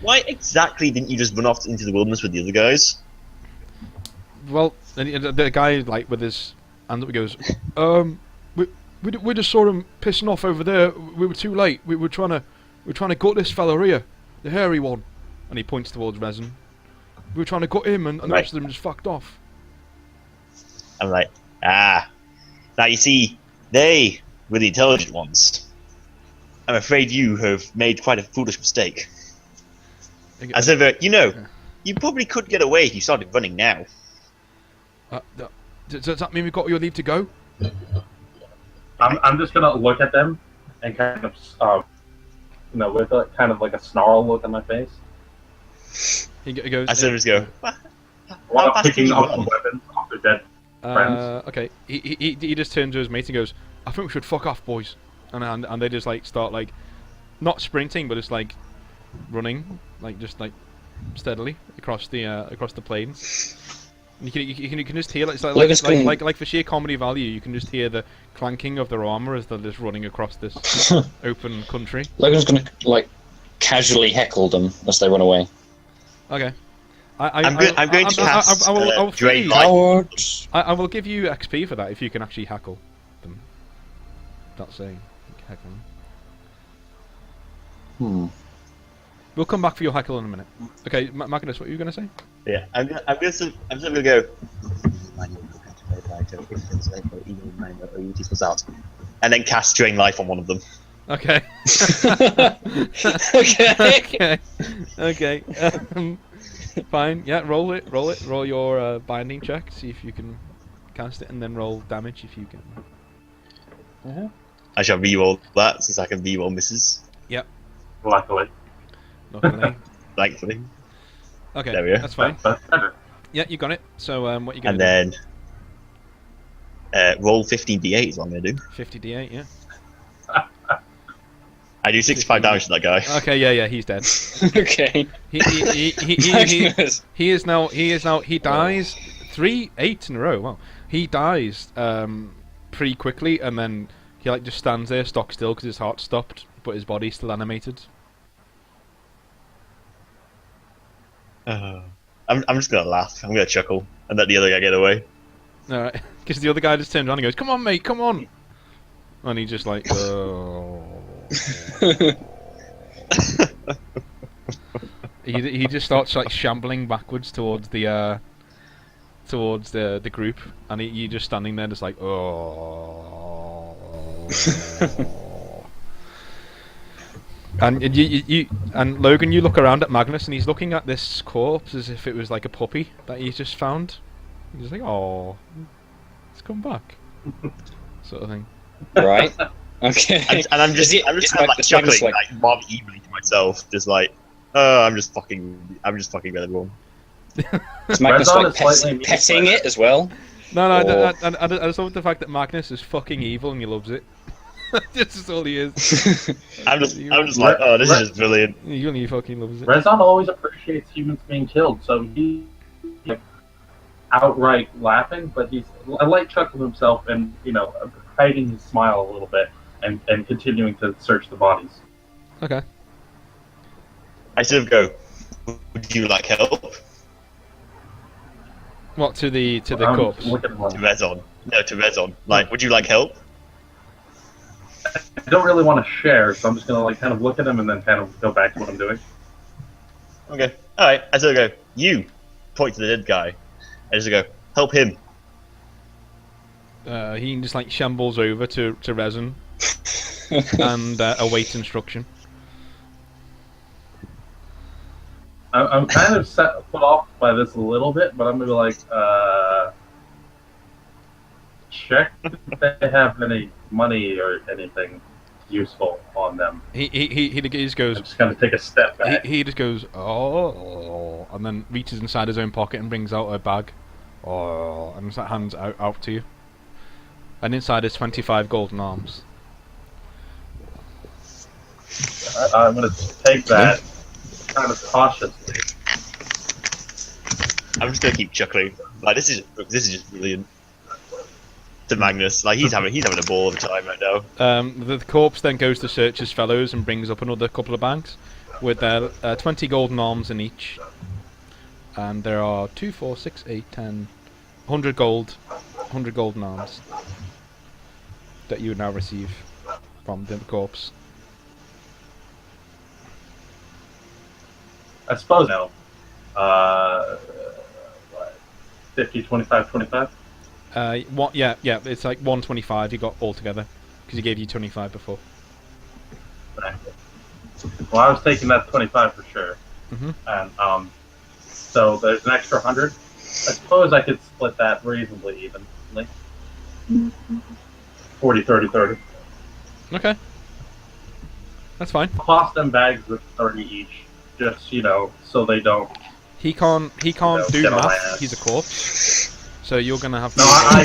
Why exactly didn't you just run off into the wilderness with the other guys? Well, the guy like with his hand up, he goes, we just saw him pissing off over there. We were too late. We're trying to gut this fella here. The hairy one. And he points towards Resin. We were trying to cut him, and the rest of them just fucked off. I'm like, now you see, they were the intelligent ones. I'm afraid you have made quite a foolish mistake. As ever, you probably could get away if you started running now. Does that mean we've got your leave to go? I'm just gonna look at them and kind of, with a kind of like a snarl look on my face. He goes. As ever, go. While picking up the weapons off their dead friends. Okay. He just turns to his mate and goes, "I think we should fuck off, boys." And they just like start like, not sprinting, but it's like running, like just like steadily across the plains. And you can just hear like, it's like for sheer comedy value, you can just hear the clanking of their armor as they're just running across this open country. Logan's gonna like casually heckle them as they run away. Okay. I'm going to cast Drain Light. I will give you XP for that if you can actually heckle them. That's saying heckle them. We'll come back for your heckle in a minute. Okay, Magnus, what were you going to say? Yeah, I'm just going to go. And then cast Drain Life on one of them. Okay. Okay. Fine. Yeah, roll it. Roll your binding check. See if you can cast it, and then roll damage if you can. I shall re-roll that since I can re-roll misses. Yep. Luckily. Thankfully. Okay, there we go. That's fine. Yeah, you got it. So what you going to do? And then roll 15d8 is what I'm going to do. 50d8, yeah. I do 65 damage to that guy. Okay, yeah, he's dead. Okay. He dies 8 in a row. Wow. He dies pretty quickly, and then he like just stands there stock still because his heart stopped, but his body's still animated. I'm just gonna laugh. I'm gonna chuckle and let the other guy get away. Alright, because the other guy just turns around and goes, "Come on, mate, come on!" And he just like, oh. he just starts like shambling backwards towards the group, and you just standing there, just like, oh. And you and Logan, you look around at Magnus, and he's looking at this corpse as if it was like a puppy that he's just found. He's just like, "Oh, it's come back," sort of thing. Right. Okay. And I'm just kind of like chuckling, like rather evilly to myself, just like, I'm just fucking with everyone. Is Magnus like petting it as well? No, I just love the fact that Magnus is fucking evil and he loves it. This is all he is. I'm just like, oh, this is just brilliant. He fucking loves it. Rezon always appreciates humans being killed, so he's like, outright laughing, but he's a light chuckle himself and, hiding his smile a little bit and continuing to search the bodies. Okay. I sort of go, would you like help? What, to the corpse? To Rezon. No, to Rezon. Like, would you like help? I don't really want to share, so I'm just gonna kind of look at him and then kind of go back to what I'm doing. Okay. Alright, I sort of go, you point to the dead guy. I just go, help him. He just like shambles over to Resin and awaits instruction. I'm kind of put off by this a little bit, but I'm gonna be like, check if they have any money or anything useful on them. He just goes. I'm just gonna take a step back. He just goes, oh, and then reaches inside his own pocket and brings out a bag, oh, and hands out to you. And inside is 25 golden arms. I'm gonna take that kind of cautiously. I'm just gonna keep chuckling. Like this is just brilliant. To Magnus, like he's having a ball of time right now. The corpse then goes to search his fellows and brings up another couple of bags with 20 golden arms in each. And there are 2, 4, 6, 8, 10, 100 golden arms that you would now receive from the corpse. I suppose what, 50, 25, 25? Yeah, it's like 125 you got altogether because he gave you 25 before. Right. Well, I was taking that 25 for sure. Mhm. And so there's an extra 100. I suppose I could split that reasonably evenly. 40, 30, 30. Okay, that's fine. Toss them bags with 30 each, just so they don't. He can't do get on my math. ass. He's a corpse. So you're gonna have to. No, I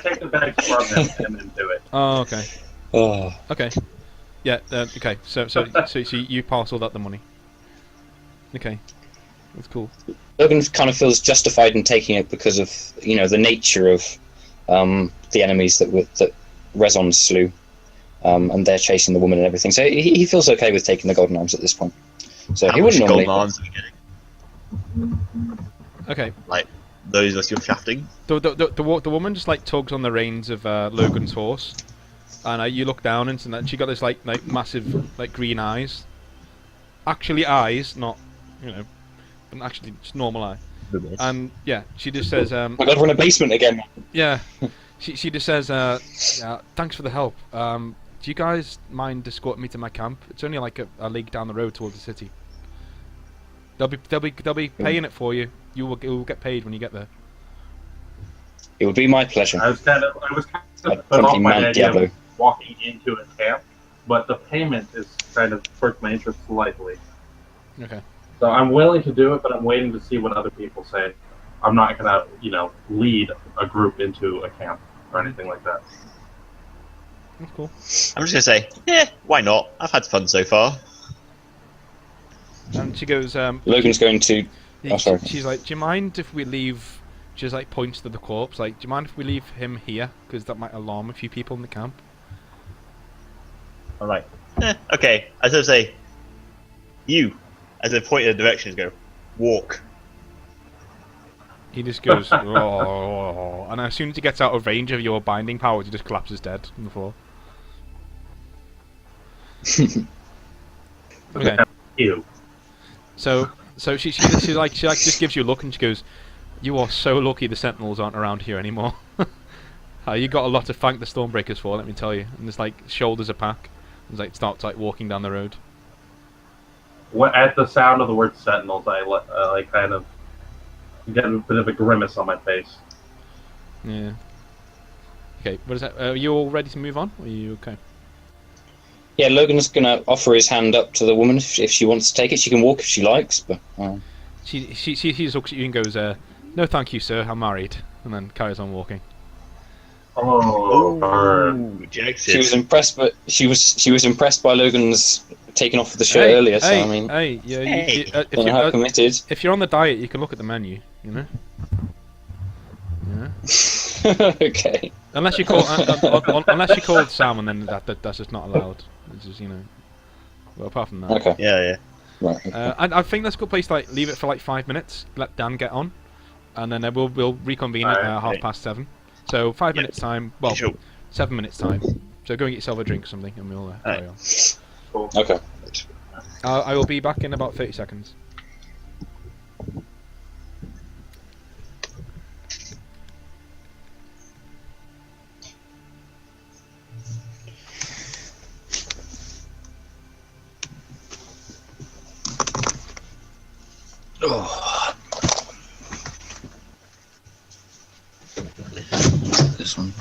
take the bags from him and then do it. Oh, okay. Oh. Okay. Yeah. Okay. So you parceled out the money. Okay. That's cool. Logan kind of feels justified in taking it because of the nature of the enemies that Rezon slew, and they're chasing the woman and everything. So he feels okay with taking the golden arms at this point. So How he much wouldn't normally. golden arms are we getting? Okay. Like those that you're shafting? The woman just like tugs on the reins of Logan's horse, and you look down and she got this like massive like green eyes. Actually, eyes, not but actually just normal eye. And yeah, she just says, Oh my God, we're in a basement again. yeah, she just says, yeah, thanks for the help. Do you guys mind escorting me to my camp? It's only like a league down the road towards the city. They'll be paying it for you. You will get paid when you get there. It would be my pleasure. I was kind of I'd put off promptly by mount the idea Diablo. of walking into a camp, but the payment is kind of perked my interest slightly. Okay. So I'm willing to do it, but I'm waiting to see what other people say. I'm not gonna, lead a group into a camp or anything like that. That's cool. I'm just gonna say, yeah, why not? I've had fun so far. And she goes, Logan's going to. Oh, sorry. she's like, do you mind if we leave? She just like points to the corpse. Like, do you mind if we leave him here? Because that might alarm a few people in the camp. I'm like, okay. As I say, you, as I point in the directions, go, walk. He just goes, oh, and as soon as he gets out of range of your binding powers, he just collapses dead on the floor. Okay. Ew. So she just gives you a look and she goes, "You are so lucky the Sentinels aren't around here anymore. You got a lot to thank the Stormbreakers for, let me tell you." And there's like shoulders a pack, and like starts like walking down the road. At the sound of the word Sentinels, I kind of get a bit of a grimace on my face. Yeah. Okay. What is that? Are you all ready to move on? Or are you okay? Yeah, Logan's gonna offer his hand up to the woman if she wants to take it. She can walk if she likes, but. She just looks at you and goes, "No, thank you, sir. I'm married," and then carries on walking. Oh, Rejected. She was impressed, but she was impressed by Logan's taking off the shirt earlier. So I mean, yeah, Hey. don't know how committed. if you're on the diet, you can look at the menu. Yeah. Okay. Unless you call unless you called salmon, then that's just not allowed. It's just Well, apart from that. Okay. Yeah. Right. Okay. I think that's a good place to leave it for like 5 minutes. Let Dan get on, and then we'll reconvene at Alright. 7:30. So 5 minutes time. Well, Sure. 7 minutes time. So go and get yourself a drink or something, and we'll carry on. cool. Okay. I will be back in about 30 seconds. Oh. This one.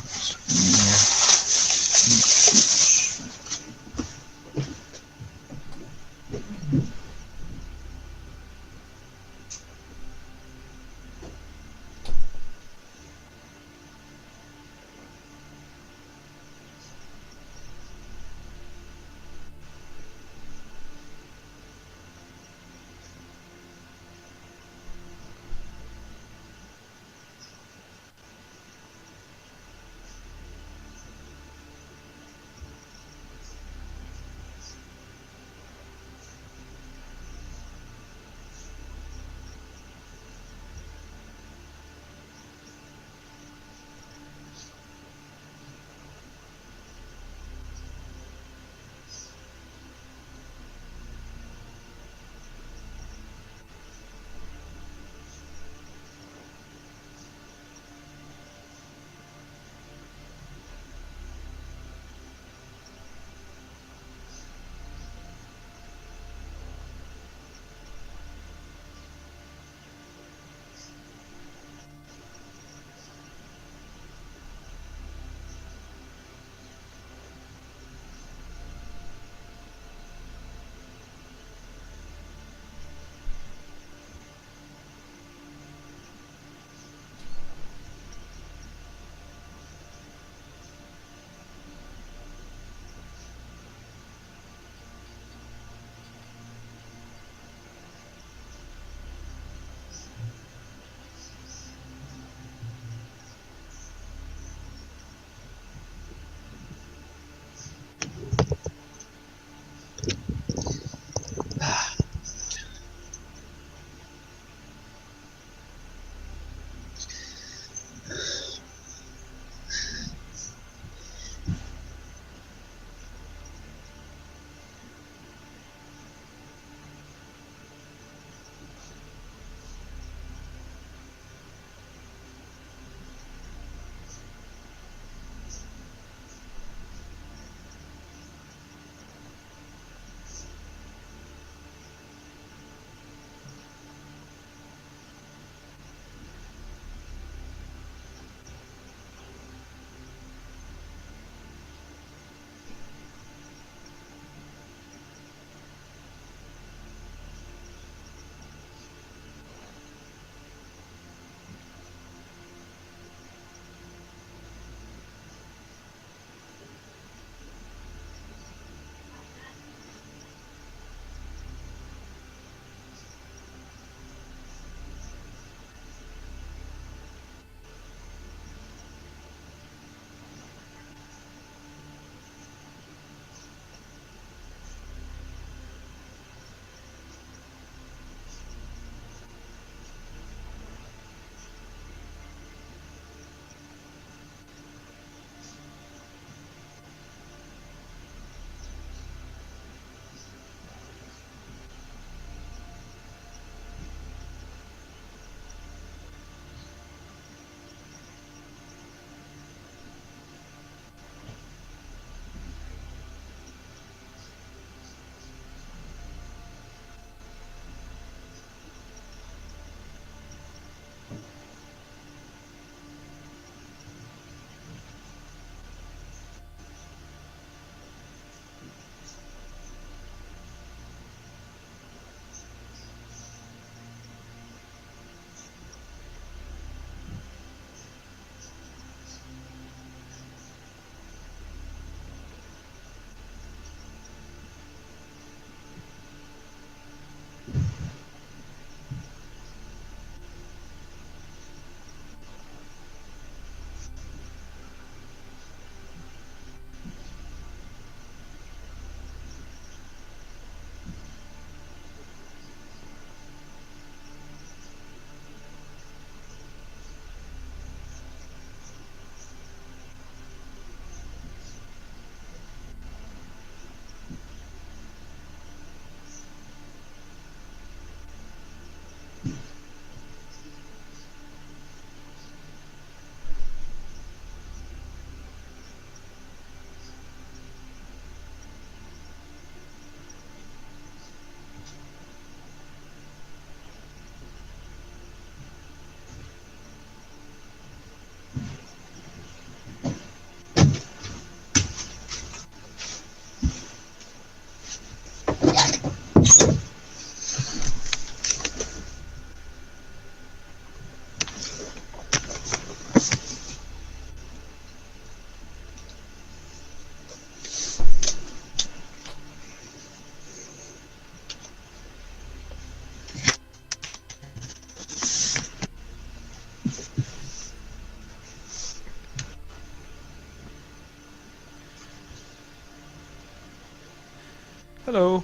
Hello.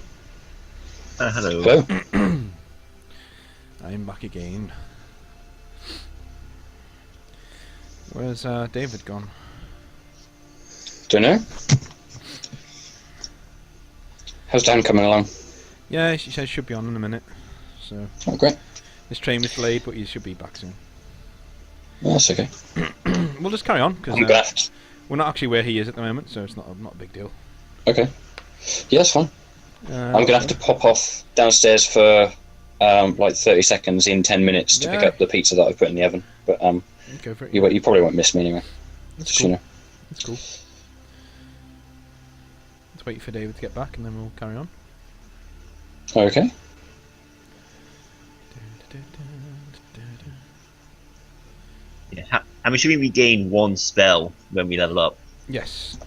Hello. Hello. I'm back again. Where's David gone? Don't know. How's Dan coming along? Yeah, she says should be on in a minute. So Oh, great. his train was delayed, but he should be back soon. Well, that's okay. We'll just carry on because I'm gonna have to... we're not actually where he is at the moment, so it's not a big deal. Okay. Yeah, that's fine. I'm gonna have to pop off downstairs for like 30 seconds in 10 minutes to pick Yeah. up the pizza that I put in the oven. But Go for it. you probably won't miss me anyway. That's Just, cool. you know. That's cool. Let's wait for David to get back, and then we'll carry on. Okay. Yeah. How much should we regain one spell when we level up? Yes.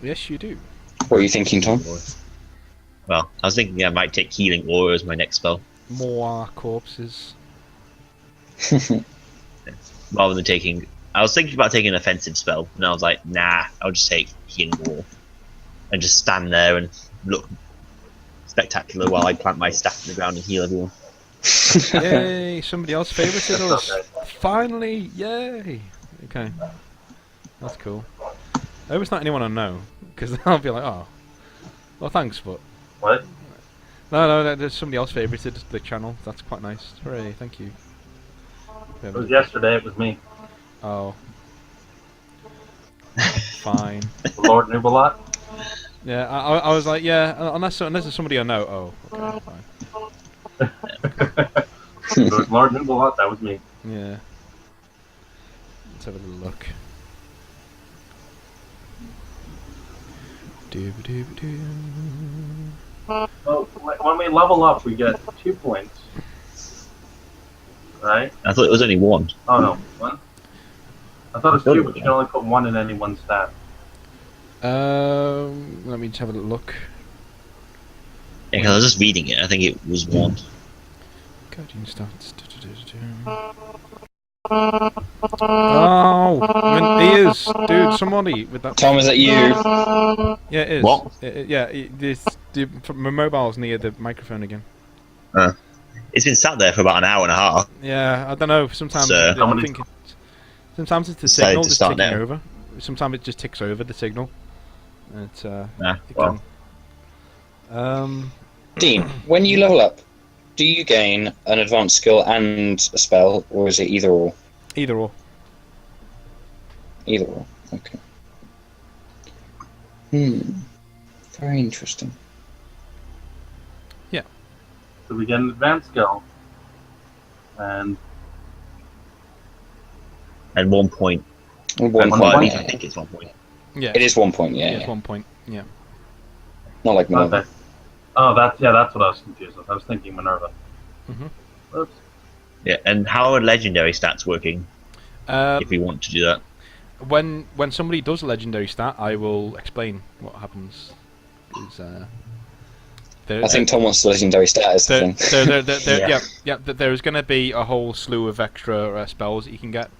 Yes, you do. What are you thinking, Tom? Well, I was thinking I might take Healing Aura as my next spell, More corpses. rather than taking. I was thinking about taking an offensive spell, and I was like, nah, I'll just take Healing Aura, and just stand there and look spectacular while I plant my staff in the ground and heal everyone. Yay! Somebody else favorited us. Finally! Yay! Okay, that's cool. I hope it's not anyone I know, because I'll be like, oh, well, thanks, but What? no, there's somebody else favorited the channel. That's quite nice. Hooray! Thank you. It was yesterday. It was me, Oh, fine. the Lord Nubalot. Yeah, I was like, yeah, unless there's somebody I know. Oh, okay, fine. It was Lord Nubalot. That was me. Yeah. Let's have a little look. Doob-doob-doo. Well, when we level up, we get 2 points. Right? I thought it was only one. Oh no, 1. I thought it was 2, but you can only put 1 in any one stat. Let me just have a little look. Yeah, 'cause I was just reading it. I think it was one. Guardian stats. Oh, I mean, he is, dude. Somebody with that. Tom, is that you? Yeah, it is. What? My mobile's near the microphone again. It's been sat there for about an hour and a half. Yeah, I don't know. Sometimes So- I think sometimes it's the Decided signal to just start ticking now. over. Sometimes it just ticks over the signal. It, Nah, it well, can- Dean, when you level up, do you gain an advanced skill and a spell, or is it either or? either or. Either or. Okay. Very interesting. So we get an advanced skill. And 1 point. 1 And point. 5, point. I think it's 1 point. Yeah, It is 1 point, yeah, yeah. it's 1 point. Yeah. Not like Minerva. okay. Oh, that's what I was confused with. I was thinking Minerva. Mhm. Oops. Yeah, and how are legendary stats working if we want to do that? When somebody does a legendary stat, I will explain what happens. I think Tom wants the legendary stat is the thing. Yeah. There's going to be a whole slew of extra spells that you can get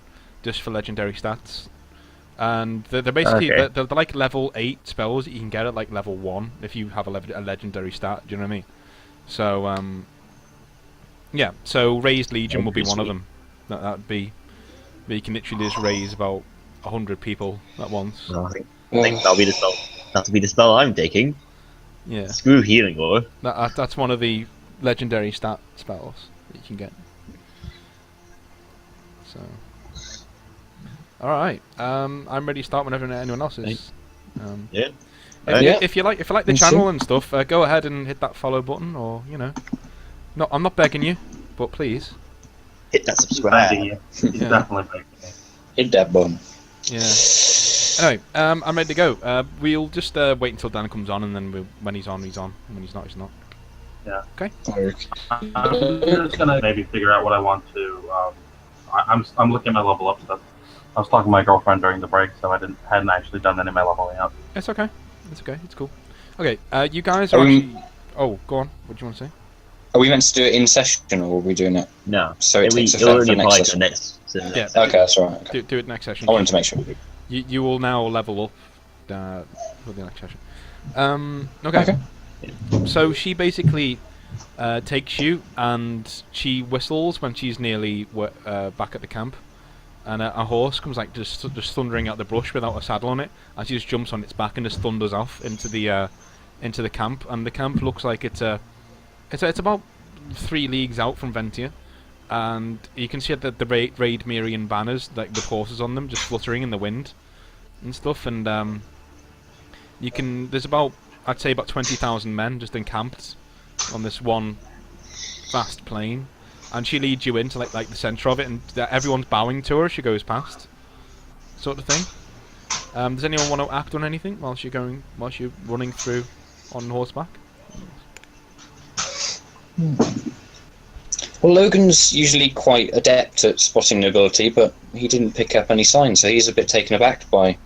just for legendary stats, and they're basically Okay. they're like level 8 spells that you can get at like level 1 if you have a legendary stat. Do you know what I mean? So yeah. So raised legion will be one of them. That'd be where you can literally just raise about 100 people at once. No, I think that'll be the spell. That'll be the spell I'm taking. Yeah. Screw Healing Aura. That's one of the legendary stat spells that you can get. So, all right. I'm ready to start whenever anyone else is. Yeah. If you like the channel and stuff, go ahead and hit that follow button, or no, I'm not begging you, but please. Hit that He's subscribe. begging you. He's Yeah. definitely begging you. Hit that button. Yeah. Anyway, I'm ready to go. We'll just wait until Dan comes on, and then when he's on, he's on. When he's not, he's not. Yeah. Okay. I'm just gonna maybe figure out what I want to. I'm looking at my level up stuff. I was talking to my girlfriend during the break, so I hadn't actually done any of my leveling up. It's okay. It's okay. It's cool. Okay. You guys Are are we- actually. Oh, go on. What do you want to say? Are we meant to do it in session, or are we doing it? No. So it takes It'll effect only for apply next to session. the next. To the Yeah. next Okay, that's alright. Okay. Do it next session. I wanted to make sure. You will now level up for the next session. Okay. So she basically takes you, and she whistles when she's nearly back at the camp. And a horse comes like just thundering out the brush without a saddle on it, and she just jumps on its back and just thunders off into the camp. And the camp looks like it's about 3 leagues out from Ventia, and you can see that the Raid Mirian banners, like with horses on them, just fluttering in the wind and stuff. And there's I'd say about 20,000 men just encamped on this one vast plain. And she leads you into like the centre of it, and everyone's bowing to her as she goes past, sort of thing. Does anyone want to act on anything whilst you're running through on horseback? Well, Logan's usually quite adept at spotting nobility, but he didn't pick up any signs, so he's a bit taken aback by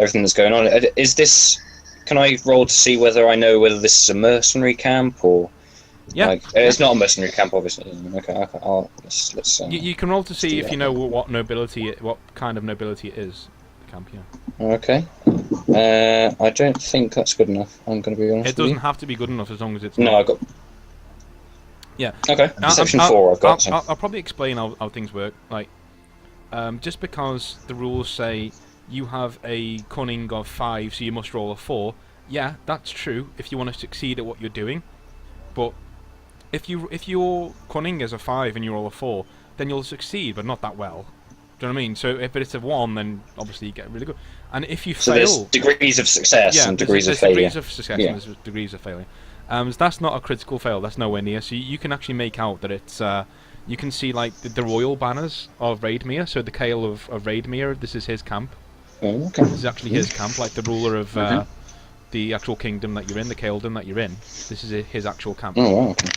everything that's going on. Is this? Can I roll to see whether I know whether this is a mercenary camp or? Yeah, it's not a mercenary camp, obviously. Okay. Let's. You can roll to see if you know what kind of nobility it is. The camp, yeah. Okay. I don't think that's good enough. I'm going to be honest. It doesn't have to be good enough as long as it's. No, not. I got. Yeah. Okay. Perception 4. I've got. I'll probably explain how things work. Like, just because the rules say you have a cunning of 5, so you must roll a 4. Yeah, that's true if you want to succeed at what you're doing, but. If your cunning is a 5 and you roll a 4, then you'll succeed, but not that well. Do you know what I mean? So if it's a 1, then obviously you get really good. And if you fail, there's degrees of success and degrees of failure. Degrees of success and there's degrees of failure. So that's not a critical fail. That's nowhere near. So you can actually make out that it's. You can see like the royal banners of Raidmere. So the Kale of Raidmere. This is his camp. Oh, okay. This is actually his camp, like the ruler of the actual kingdom that you're in, the Kaledom that you're in. This is his actual camp. Oh wow. Okay.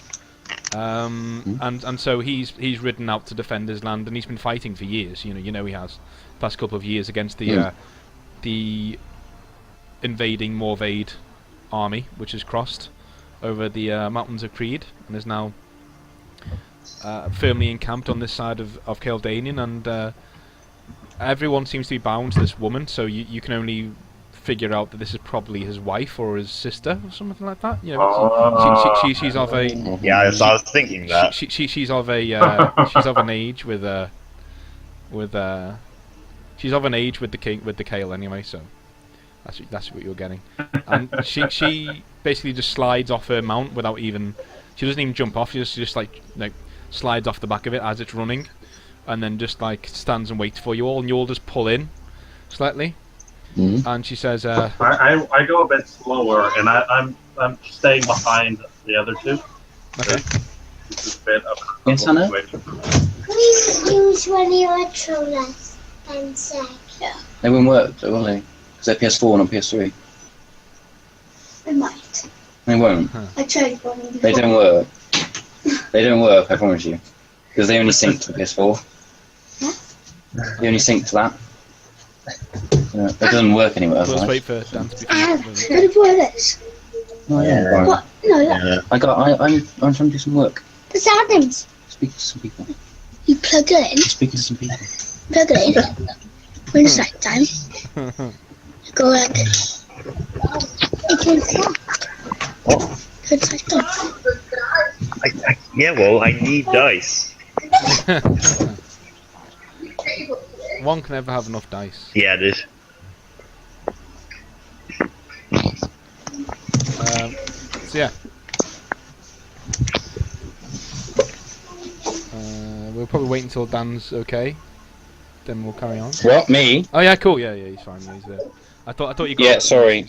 And so he's ridden out to defend his land, and he's been fighting for years. You know he has past couple of years against the invading Morvaid army, which has crossed over the mountains of Creed and is now firmly encamped on this side of Kaldanian. And everyone seems to be bound to this woman, so you can only figure out that this is probably his wife or his sister or something like that. You know, she's of a I was thinking that she's of a she's of an age with she's of an age with the Kale anyway. So that's what you're getting. And she basically just slides off her mount without even. She doesn't even jump off. She just like slides off the back of it as it's running, and then just like stands and waits for you all, and you all just pull in slightly. Mm-hmm. And she says, I go a bit slower, and I'm staying behind the other two. Okay. This is a bit of a Yes, Hannah? situation. Please use one of your trollers and SAGA. They won't work, will they? Because they're PS4 and not PS3. I might. They won't. I tried one before. They don't work. They don't work, I promise you. Because they only sync to PS4. They only sync to that. It doesn't work anywhere. let's wait for Dan to be finished. What about this? Oh yeah. What? No, that, I'm trying to do some work. the soundings. Speak to some people. You plug it in. Speaking to some people. Plug it in. When it's night time, you go like this. It can stop. What? It's like that. I need dice. One can never have enough dice. Yeah, it is. So yeah. We'll probably wait until Dan's okay. Then we'll carry on. What? Me? Oh yeah, cool. Yeah, he's fine. He's there. I thought you got. Yeah, sorry.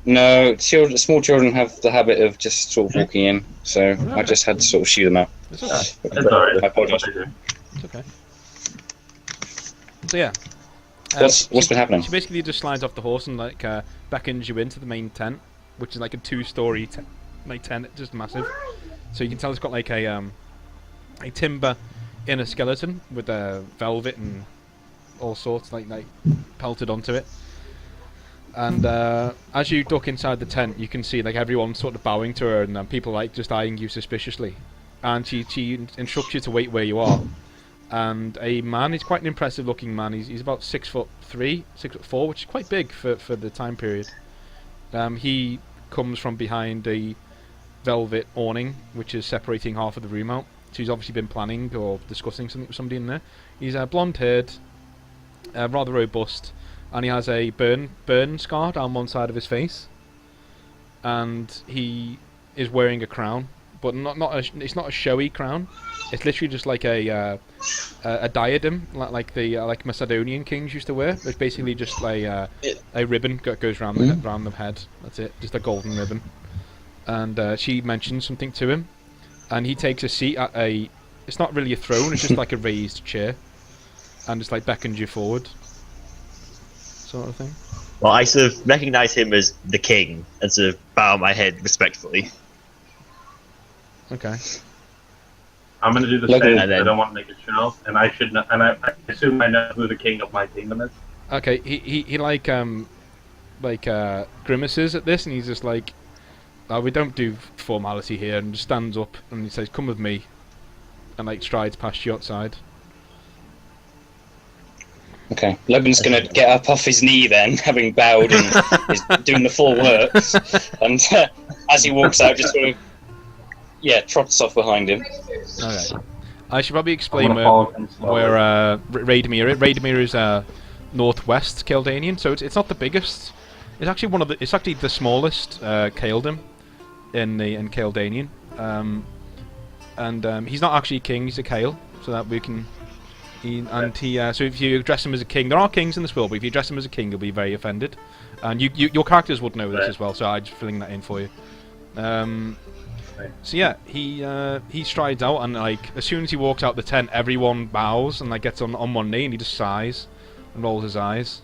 No, small children have the habit of just sort of walking in, so I just had to sort of shoo them out. It's okay. It's alright. I apologise. It's okay. So yeah. What's been happening? She basically just slides off the horse and like beckons you into the main tent, which is like a 2-story tent, just massive. So you can tell it's got like a timber inner skeleton with velvet and all sorts like pelted onto it. And as you duck inside the tent, you can see like everyone sort of bowing to her, and people like just eyeing you suspiciously. And she instructs you to wait where you are. And a man, he's quite an impressive looking man. He's about 6'3", 6'4", which is quite big for the time period. He comes from behind a velvet awning, which is separating half of the room out. So he's obviously been planning or discussing something with somebody in there. He's blonde-haired, rather robust, and he has a burn scar down one side of his face. And he is wearing a crown, but it's not a showy crown. It's literally just like a diadem, like the Macedonian kings used to wear. It's basically just like a ribbon that goes around the head. That's it, just a golden ribbon. And she mentions something to him, and he takes a seat at it's not really a throne, it's just like a raised chair, and just like beckons you forward, sort of thing. Well, I sort of recognise him as the king, and sort of bow my head respectfully. Okay. I'm going to do the Logan, same. and then- I don't want to make a show, and I should know, and I assume I know who the king of my kingdom is. Okay, he like grimaces at this, and he's just like, we don't do formality here, and just stands up and he says, "Come with me," and like strides past you outside. Okay, Logan's gonna get up off his knee then, having bowed and is doing the full works, and as he walks out, just sort of trots off behind him. Okay. I should probably I'm explain going to follow him slowly. where Radomir is northwest Kaldanian, so it's not the biggest. It's actually it's actually the smallest Kaldom in Kaldanian. He's not actually a king; he's a Kale, so that we can. So if you address him as a king, there are kings in this world, but if you address him as a king, he'll be very offended. And your characters would know this as well, so I'm just filling that in for you. So yeah, he strides out, and like as soon as he walks out the tent, everyone bows and like gets on one knee, and he just sighs and rolls his eyes,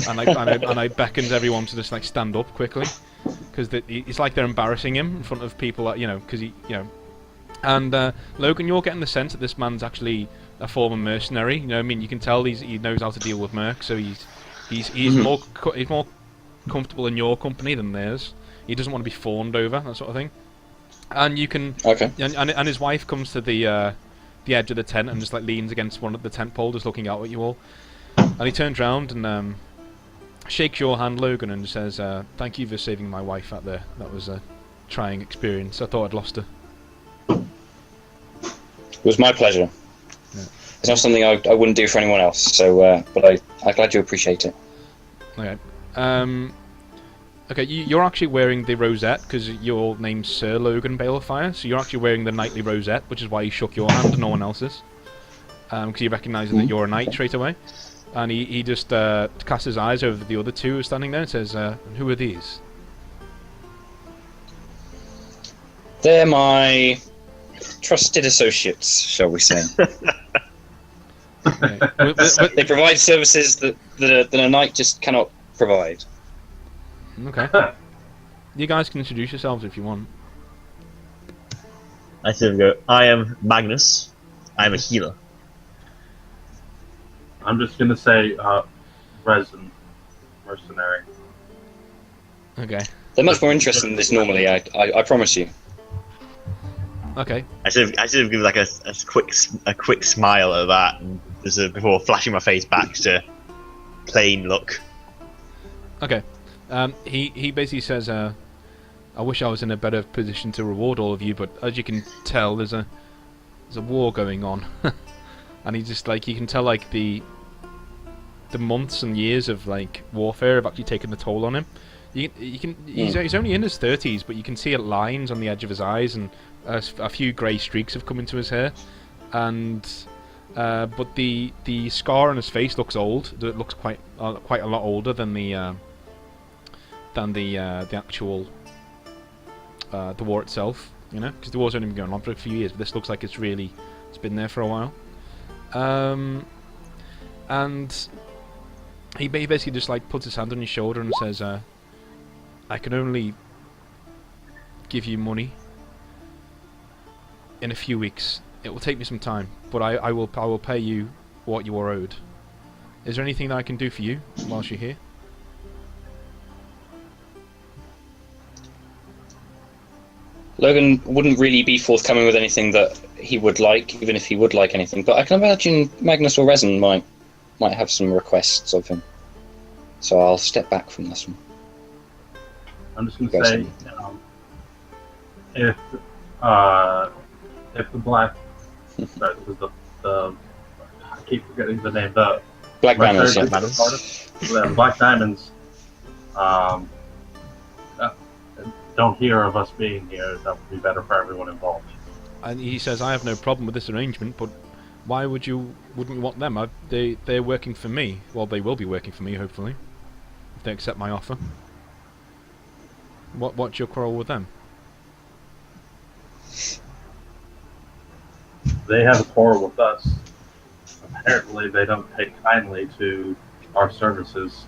and I beckons everyone to just like stand up quickly, because it's like they're embarrassing him in front of people, because he. And Logan, you're getting the sense that this man's actually a former mercenary. You know, I mean, you can tell he knows how to deal with merc, so he's more comfortable in your company than theirs. He doesn't want to be fawned over, that sort of thing. And you can, and his wife comes to the edge of the tent and just like leans against one of the tent pole, just looking out at you all. And he turns round and shakes your hand, Logan, and says, "Thank you for saving my wife out there. That was a trying experience. I thought I'd lost her." It was my pleasure. Yeah. It's not something I wouldn't do for anyone else. So, but I'm glad you appreciate it. Okay. Okay, you're actually wearing the rosette because your name's Sir Logan Balefire, so you're actually wearing the knightly rosette, which is why he shook your hand and no one else's. Because he recognises that you're a knight straight away. And he just casts his eyes over the other two who are standing there and says, "Who are these?" They're my trusted associates, shall we say. Okay. They provide services that a knight just cannot provide. Okay. You guys can introduce yourselves if you want. I sort of go, I am Magnus. I am a healer. I'm just going to say resin mercenary. Okay. They're much more interesting than this normally, I promise you. Okay. I sort of give like a quick smile at that, and before flashing my face back to plain look. Okay. He basically says, "I wish I was in a better position to reward all of you, but as you can tell, there's a war going on," and he just like you can tell like the months and years of like warfare have actually taken the toll on him. He's only in his 30s, but you can see lines on the edge of his eyes, and a few grey streaks have come into his hair, and but the scar on his face looks old. It looks quite a lot older than the actual the war itself, you know, because the war's only been going on for a few years, but this looks like it's been there for a while. And he basically just like puts his hand on your shoulder and says, "I can only give you money in a few weeks. It will take me some time, but I will pay you what you are owed. Is there anything that I can do for you whilst you're here?" Logan wouldn't really be forthcoming with anything that he would like, even if he would like anything. But I can imagine Magnus or Resin might have some requests of him. So I'll step back from this one. I'm just going Go to say, if the black, sorry, it was the I keep forgetting the name. The Black Banners, yeah. The Black Diamonds uh, don't hear of us being here. That would be better for everyone involved. And he says, I have no problem with this arrangement, but why wouldn't you want them? They're working for me. Well, they will be working for me, hopefully, if they accept my offer. What's your quarrel with them? They have a quarrel with us. Apparently, they don't take kindly to our services.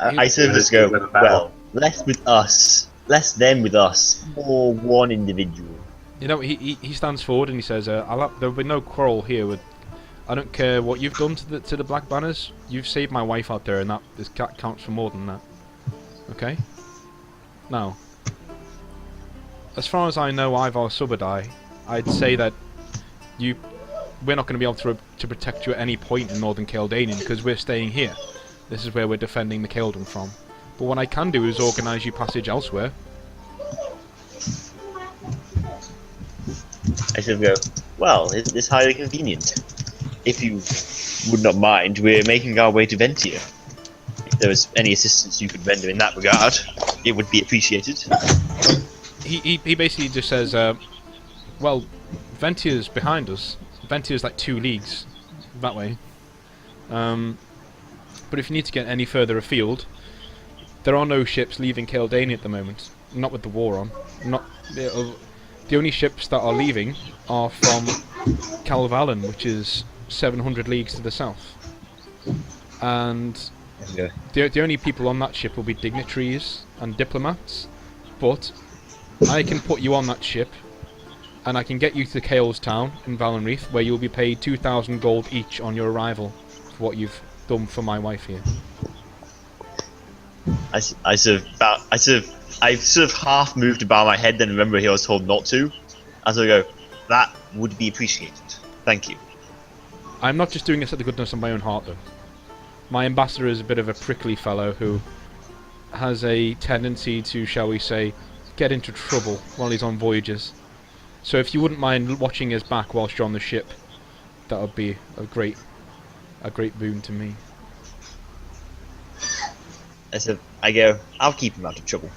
I sort of just go, well, less with us, less them with us, more one individual. You know, he stands forward and he says, there'll be no quarrel here. I don't care what you've done to the Black Banners. You've saved my wife out there, and this counts for more than that. Okay? Now, as far as I know, Ivar Subadai, I'd say that we're not going to be able to protect you at any point in Northern Kaldanian because we're staying here. This is where we're defending the Kaldon from. But what I can do is organise you passage elsewhere. I should go, well, isn't this highly convenient? If you would not mind, we're making our way to Ventia. If there was any assistance you could render in that regard, it would be appreciated. He basically just says, well, Ventia's behind us. Ventia's like 2 leagues that way. But if you need to get any further afield, there are no ships leaving Kaldania at the moment. Not with the war on. The only ships that are leaving are from Calvalin, which is 700 leagues to the south. And the only people on that ship will be dignitaries and diplomats. But I can put you on that ship, and I can get you to Kale's town in Valenreath, where you'll be paid 2,000 gold each on your arrival for what you've done for my wife here. I sort of half moved to bow my head, then remember he was told not to. As I go, that would be appreciated. Thank you. I'm not just doing this out of the goodness of my own heart, though. My ambassador is a bit of a prickly fellow who has a tendency to, shall we say, get into trouble while he's on voyages. So if you wouldn't mind watching his back whilst you're on the ship, that would be a great boon to me. I go, I'll keep him out of trouble.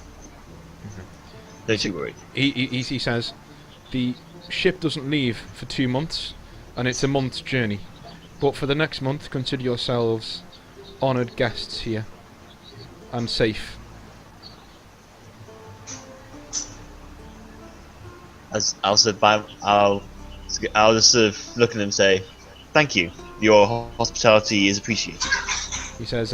Don't you worry. He says, the ship doesn't leave for 2 months, and it's a month's journey. But for the next month, consider yourselves honoured guests here, and safe. I'll just sort of look at him and say, thank you. Your hospitality is appreciated. He says,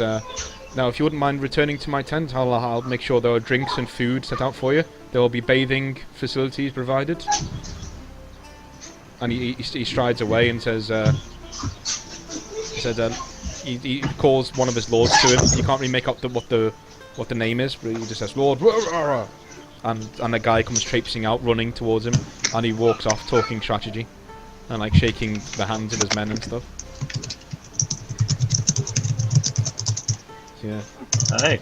now if you wouldn't mind returning to my tent, I'll make sure there are drinks and food set out for you. There will be bathing facilities provided. And he strides away and says, he calls one of his lords to him. You can't really make out what the name is, but he just says, Lord, and a guy comes traipsing out, running towards him, and he walks off talking strategy and like shaking the hands of his men and stuff. So, yeah. Alright.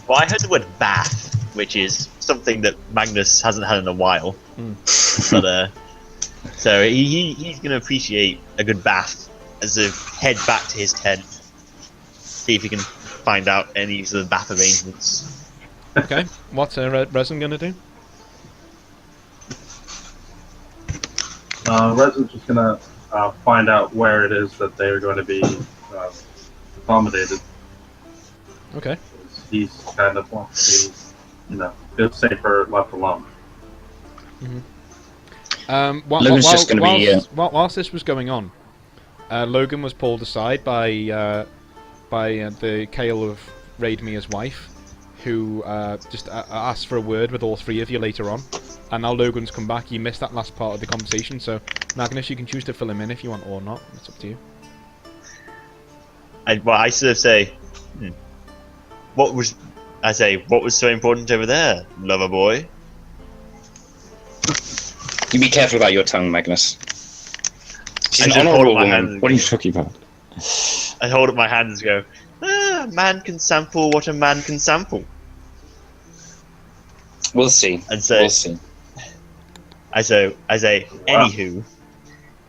Well, I heard the word bath, which is something that Magnus hasn't had in a while. But so he's going to appreciate a good bath as they head back to his tent. See if he can find out any sort of bath arrangements. Okay, what's Resin going to do? Resin's just going to find out where it is that they're going to be accommodated. Okay. He's kind of wants to, feel safer left alone. Logan's just going to be... Whilst this was going on, Logan was pulled aside by the Kale of Raidmere's wife, who just asked for a word with all 3 of you later on. And now Logan's come back. You missed that last part of the conversation, so Magnus, you can choose to fill him in if you want or not. It's up to you. I sort of say, what was so important over there, lover boy? You be careful about your tongue, Magnus. She's I an just honourable hold my woman. hand. What are you talking about? I hold up my hands and go, man can sample what a man can sample. We'll see. And so, We'll see. I say, anywho,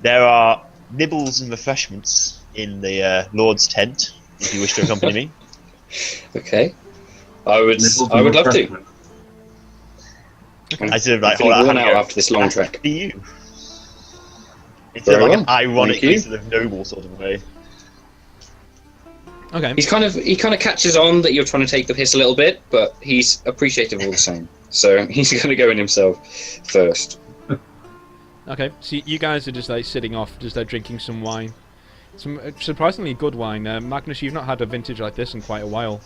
there are nibbles and refreshments in the Lord's tent, if you wish to accompany me. Okay. I would Nibbles I and would love to. refreshment. I sort of like, I'm feeling hold worn on, out after this long trek. For you. It's Very like well. an ironically Thank you. sort of noble sort of way. Okay. He kind of catches on that you're trying to take the piss a little bit, but he's appreciative all the same. So he's going to go in himself first. Okay. So you guys are just like sitting off, just drinking some wine. Some surprisingly good wine. Magnus, you've not had a vintage like this in quite a while.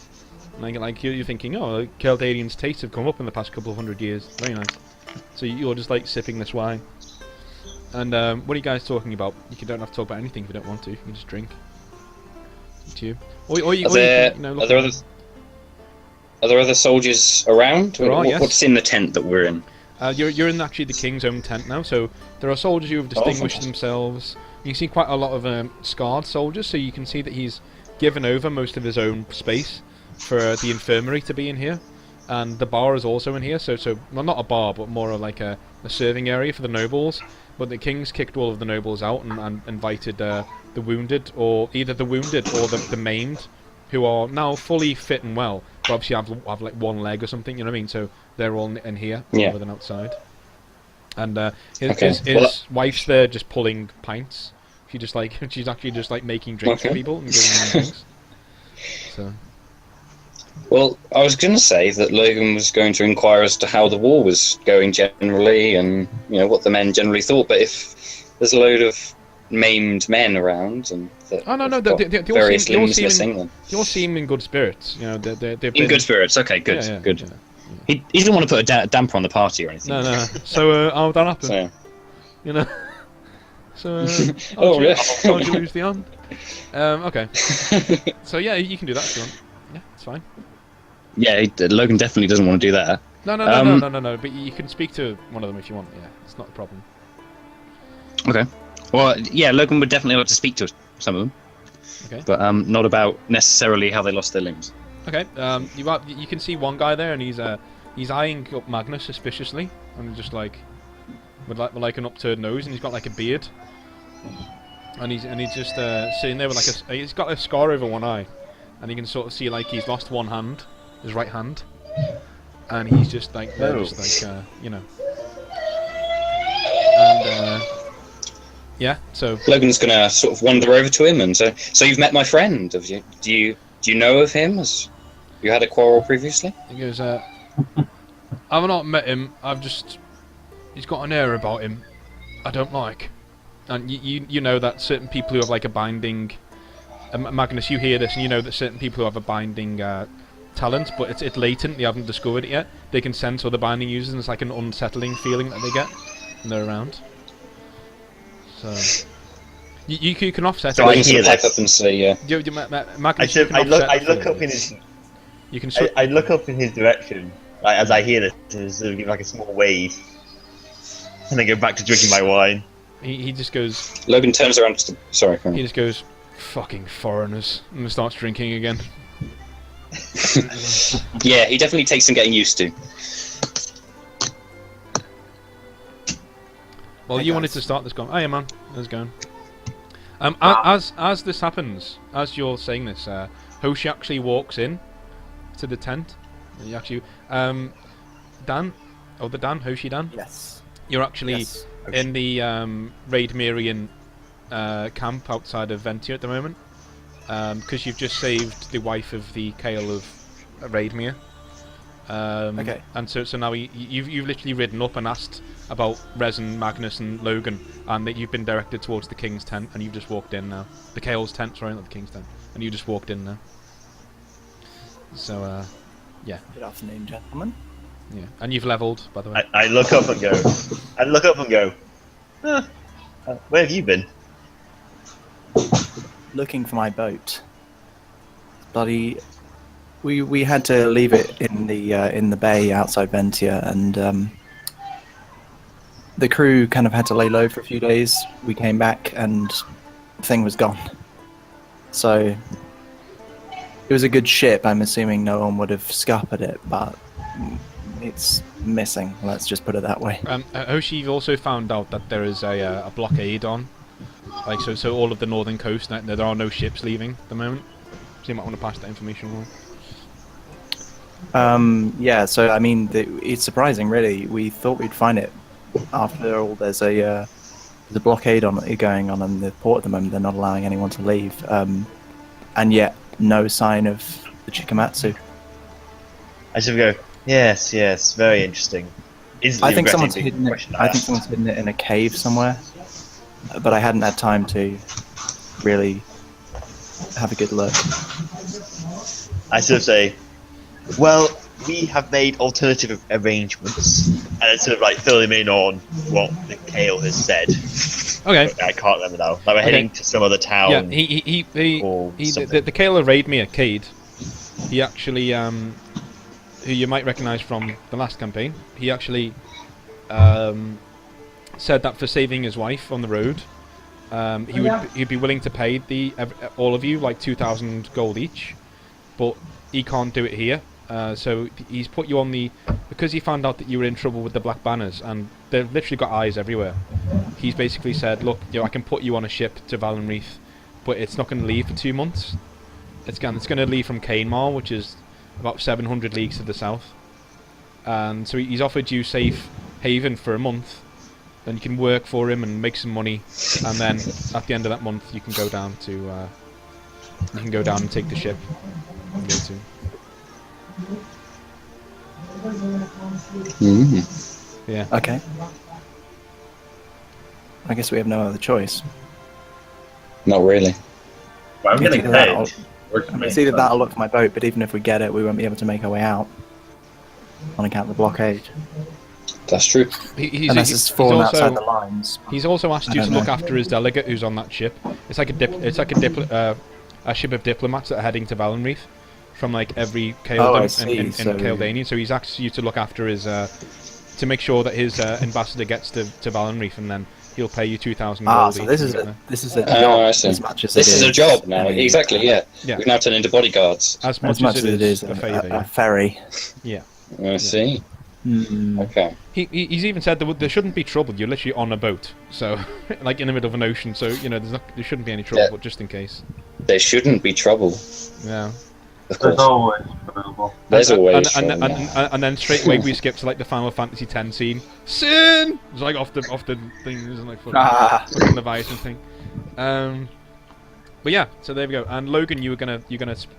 Like you're thinking, oh, like, Caldarian's tastes have come up in the past couple of 100 years. Very nice. So you're just like sipping this wine. And what are you guys talking about? You don't have to talk about anything if you don't want to. You can just drink. Up to you. Or you, Are there, you can, are look there at- other are there other soldiers around? There are, yes. What's in the tent that we're in? You're in actually the king's own tent now, so there are soldiers who have distinguished fantastic. themselves. You can see quite a lot of scarred soldiers, so you can see that he's given over most of his own space for the infirmary to be in here, and the bar is also in here. So well, not a bar, but more of like a serving area for the nobles. But the king's kicked all of the nobles out and invited the wounded, or either the wounded or the maimed, who are now fully fit and well, but obviously have like one leg or something. You know what I mean? So they're all in here rather than outside. And his wife's there just pulling pints. She's actually just like making drinks for people and giving them drinks. So. Well, I was going to say that Logan was going to inquire as to how the war was going generally, and what the men generally thought. But if there's a load of maimed men around, and they all various limbs missing, then they all seem in good spirits. They've been in good spirits. Okay, good, yeah, good. yeah. He didn't want to put a damper on the party or anything. No. So how would that happen? So, You know. So oh yeah. How would you lose the arm? Okay. So yeah, you can do that if you want. Yeah, it's fine. Yeah, Logan definitely doesn't want to do that. No. But you can speak to one of them if you want. Yeah, it's not a problem. Okay. Well, yeah, Logan would definitely like to speak to some of them. Okay. But not about necessarily how they lost their limbs. Okay. You can see one guy there, and he's eyeing up Magnus suspiciously, and just like with like an upturned nose, and he's got like a beard, and he's just sitting there with he's got a scar over one eye, and you can sort of see like he's lost one hand, his right hand, and he's just like and yeah. So Logan's gonna sort of wander over to him and say, "So you've met my friend? Have you? Do you know of him? Has you had a quarrel previously?" he goes, "I've not met him. He's got an air about him I don't like." And you know that certain people who have like a binding, Magnus, you hear this and you know that certain people who have a binding talent, but it's latent. They haven't discovered it yet. They can sense other binding users, and it's like an unsettling feeling that they get when they're around. So you can offset. So it. I hear this. Up and say, Magnus, I look up in his. You can. I look up in his direction, like, as I hear this, and sort of give like a small wave, and then go back to drinking my wine. He just goes. Logan turns around to. Sorry. He just goes, "Fucking foreigners," and starts drinking again. Yeah, he definitely takes some getting used to. Well, you wanted to start this going. Oh yeah, man, how's it going? As this happens, as you're saying this, Hoshi actually walks in to the tent. He actually, Dan, Hoshi Dan. Yes. You're actually Yes. in the Raid Mirian camp outside of Ventia at the moment, because you've just saved the wife of the Kale of Raidmere. Okay. And so now you've literally ridden up and asked about Resin, Magnus, and Logan, and that you've been directed towards the King's tent, and you've just walked in now. The Kale's tent, sorry, not the King's tent, and you just walked in now. So, yeah. Good afternoon, gentlemen. Yeah, and you've leveled, by the way. I look up and go. Huh, where have you been? Looking for my boat. Bloody, we had to leave it in the bay outside Ventia, and the crew kind of had to lay low for a few days. We came back and the thing was gone. So it was a good ship. I'm assuming no one would have scuppered it, but it's missing. Let's just put it that way. Hoshi, you've also found out that there is a blockade on. Like, so all of the northern coast, there are no ships leaving at the moment. So you might want to pass that information along. Yeah, so I mean, it's surprising, really. We thought we'd find it. After all, there's a blockade going on in the port at the moment. They're not allowing anyone to leave, and yet no sign of the Chikamatsu. I should go. Yes, very interesting. I think someone's hidden it. I think someone's hidden it in a cave somewhere, but I hadn't had time to really have a good look. I sort of say, well, we have made alternative arrangements, and it's sort of like fill him in on what the Kale has said. Okay. I can't remember now. Like we're heading to some other town. Yeah, the Kale raid me at Cade. He actually, who you might recognise from the last campaign, he actually said that for saving his wife on the road, he'd be willing to pay all of you like 2,000 gold each, but he can't do it here. So he's put you on because he found out that you were in trouble with the Black Banners, and they've literally got eyes everywhere. He's basically said, look, I can put you on a ship to Valenreath, but it's not going to leave for 2 months. It's going to leave from Cainmar, which is about 700 leagues to the south. And so he's offered you safe haven for a month, and you can work for him and make some money, and then at the end of that month you can go down and take the ship and go to. Yeah. Okay. I guess we have no other choice. Not really. Well, I'm getting It's either paid. Works for me. It's either that or look for my boat, but even if we get it, we won't be able to make our way out on account of the blockade. That's true. Unless it's fallen outside the lines. He's also asked you to look after his delegate who's on that ship. It's like a ship of diplomats that are heading to Valenreath from like every Caledon in Caledanian. So he's asked you to look after his to make sure that his ambassador gets to Valenreath, and then he'll pay you 2,000 gold. So this is a job as much as this is a job now. Exactly. Yeah. Yeah. We've now turned into bodyguards. As much as it is a favour. A ferry. Yeah. I see. Okay. He's even said there shouldn't be trouble. You're literally on a boat, so like in the middle of an ocean. So there shouldn't be any trouble, but just in case. There shouldn't be trouble. Yeah. Of course. There's always trouble. There's always trouble. Yeah. And then straight away we skip to like the Final Fantasy X scene. Sin. It's like off the thing, isn't like fucking Leviathan thing. But yeah, so there we go. And Logan, you're gonna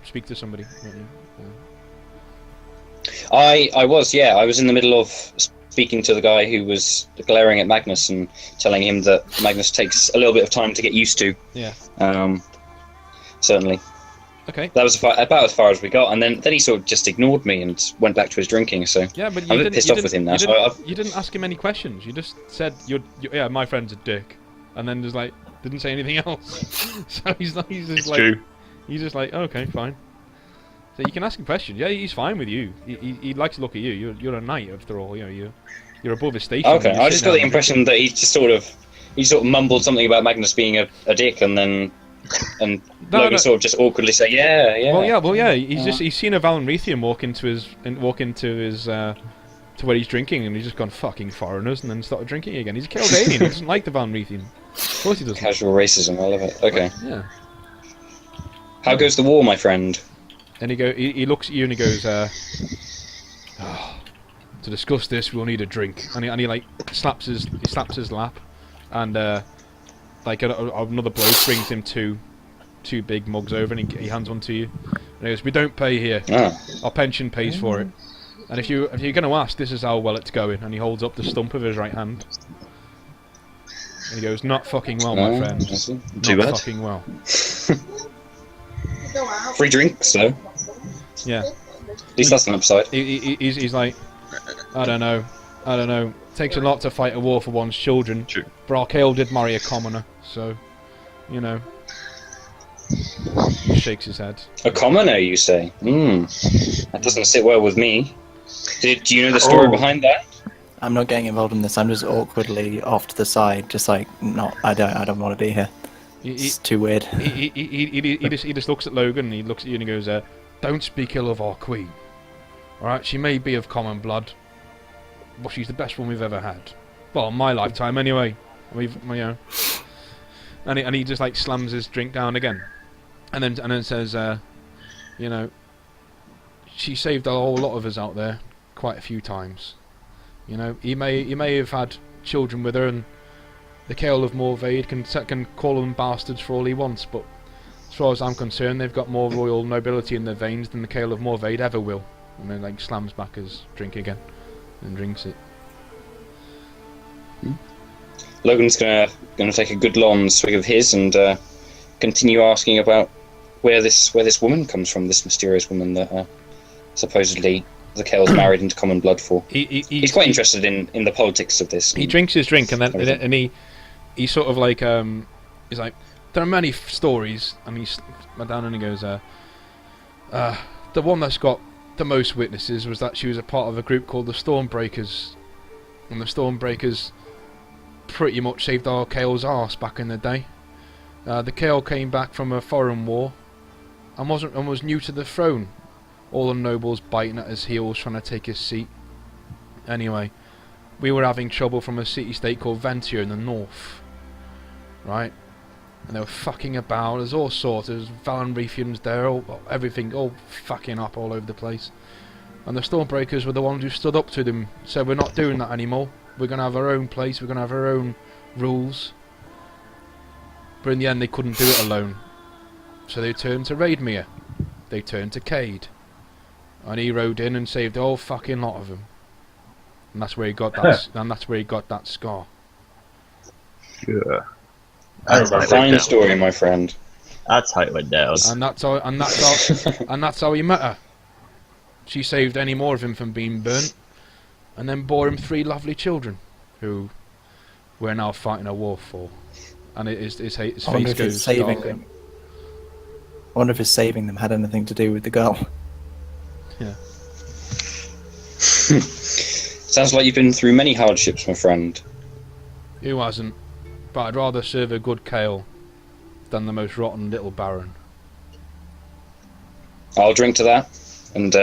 speak to somebody, weren't you? I was in the middle of speaking to the guy who was glaring at Magnus and telling him that Magnus takes a little bit of time to get used to. Yeah. Certainly. Okay. That was about as far as we got, and then he sort of just ignored me and went back to his drinking. So yeah, but I'm a bit pissed off with him now. You didn't ask him any questions. You just said, "Yeah, my friend's a dick," and then just like didn't say anything else. So he's just true. He's just like, okay, fine. So you can ask him questions. Yeah, he's fine with you. He likes to look at you. You're a knight after all. You're above his station. Okay, I just got the impression that he sort of mumbled something about Magnus being a dick, and then Logan sort of just awkwardly say, yeah. Well, yeah. He's seen a Valenrethian walk into his to where he's drinking, and he's just gone fucking foreigners, and then started drinking again. He's a Caledanian. He doesn't like the Valenrethian. Of course he doesn't. Casual racism. I love it. Okay. Yeah. How goes the war, my friend? And he looks at you and he goes, to discuss this, we'll need a drink. And he like slaps his lap, and like another bloke brings him two big mugs over, and he hands one to you. And he goes, "We don't pay here. Our pension pays for it. And if you're going to ask, this is how well it's going." And he holds up the stump of his right hand. And he goes, "Not fucking well, my friend. Too bad. Fucking well." Free drinks, though. Yeah. At least that's an upside. He's like, I don't know. Takes a lot to fight a war for one's children. True. Brakale did marry a commoner, so, He shakes his head. A commoner, you say? That doesn't sit well with me. Do you know the story behind that? I'm not getting involved in this. I'm just awkwardly off to the side, just like, no, I don't want to be here. It's too weird. He just looks at Logan, and he looks at you and he goes, "Don't speak ill of our queen. Alright, she may be of common blood, well, she's the best one we've ever had. Well, in my lifetime, anyway. And he just like slams his drink down again, and then says, she saved a whole lot of us out there, quite a few times. He may have had children with her, and the Kael of Morvade can call them bastards for all he wants, but as far as I'm concerned, they've got more royal nobility in their veins than the Kael of Morvade ever will. And then like slams back his drink again, and drinks it. Logan's gonna take a good long swig of his and continue asking about where this woman comes from. This mysterious woman that supposedly the Kael's married into common blood for. He's quite interested in the politics of this. He drinks his drink and he sort of like he's like, there are many stories, and he's down and he goes, the one that's got the most witnesses was that she was a part of a group called the Stormbreakers, and the Stormbreakers pretty much saved our Kael's arse back in the day. The Kael came back from a foreign war and was new to the throne. All the nobles biting at his heels, trying to take his seat. Anyway, we were having trouble from a city-state called Ventia in the north, right? And they were fucking about. There's all sorts. There's Valenrethians there, everything, all fucking up all over the place. And the Stormbreakers were the ones who stood up to them. Said, we're not doing that anymore. We're going to have our own place. We're going to have our own rules. But in the end, they couldn't do it alone. So they turned to Raidmere. They turned to Cade. And he rode in and saved the whole fucking lot of them. And that's where he got that. And that's where he got that scar. Sure. That's a fine story, my friend. That's how it went down. And that's how he met her. She saved any more of him from being burnt, and then bore him 3 lovely children, who we're now fighting a war for. And his face goes saving dark. them. I wonder if his saving them had anything to do with the girl. Yeah. Sounds like you've been through many hardships, my friend. Who hasn't? But I'd rather serve a good Kael than the most rotten little Baron. I'll drink to that, and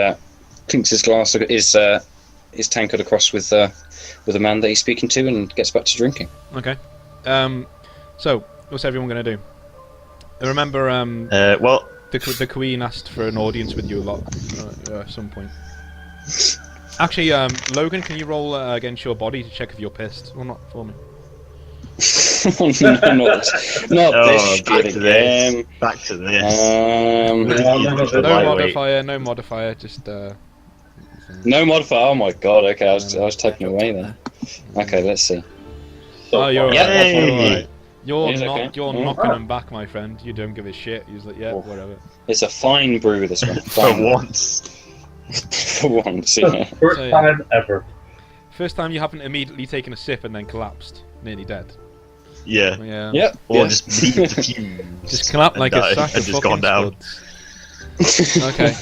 clinks his glass, his tankard across with the man that he's speaking to, and gets back to drinking. Okay. So what's everyone going to do? Remember, Well, the Queen asked for an audience with you a lot at some point. Actually, Logan, can you roll against your body to check if you're pissed? Well, not for me. not this shit again. Back to this. No modifier, just no modifier. Oh my god. Okay, I was taken away then. Okay, let's see. Oh, you're alright. Yay. You're okay. knocking him back, my friend. You don't give a shit. He's like, yeah, whatever. It's a fine brew, this one. For once. For once, yeah. First time ever. First time you haven't immediately taken a sip and then collapsed, nearly dead. Yeah. Yeah. Yep. Or just leave the fumes. Just collapsed like a sack of just fucking gone down. spuds. Okay.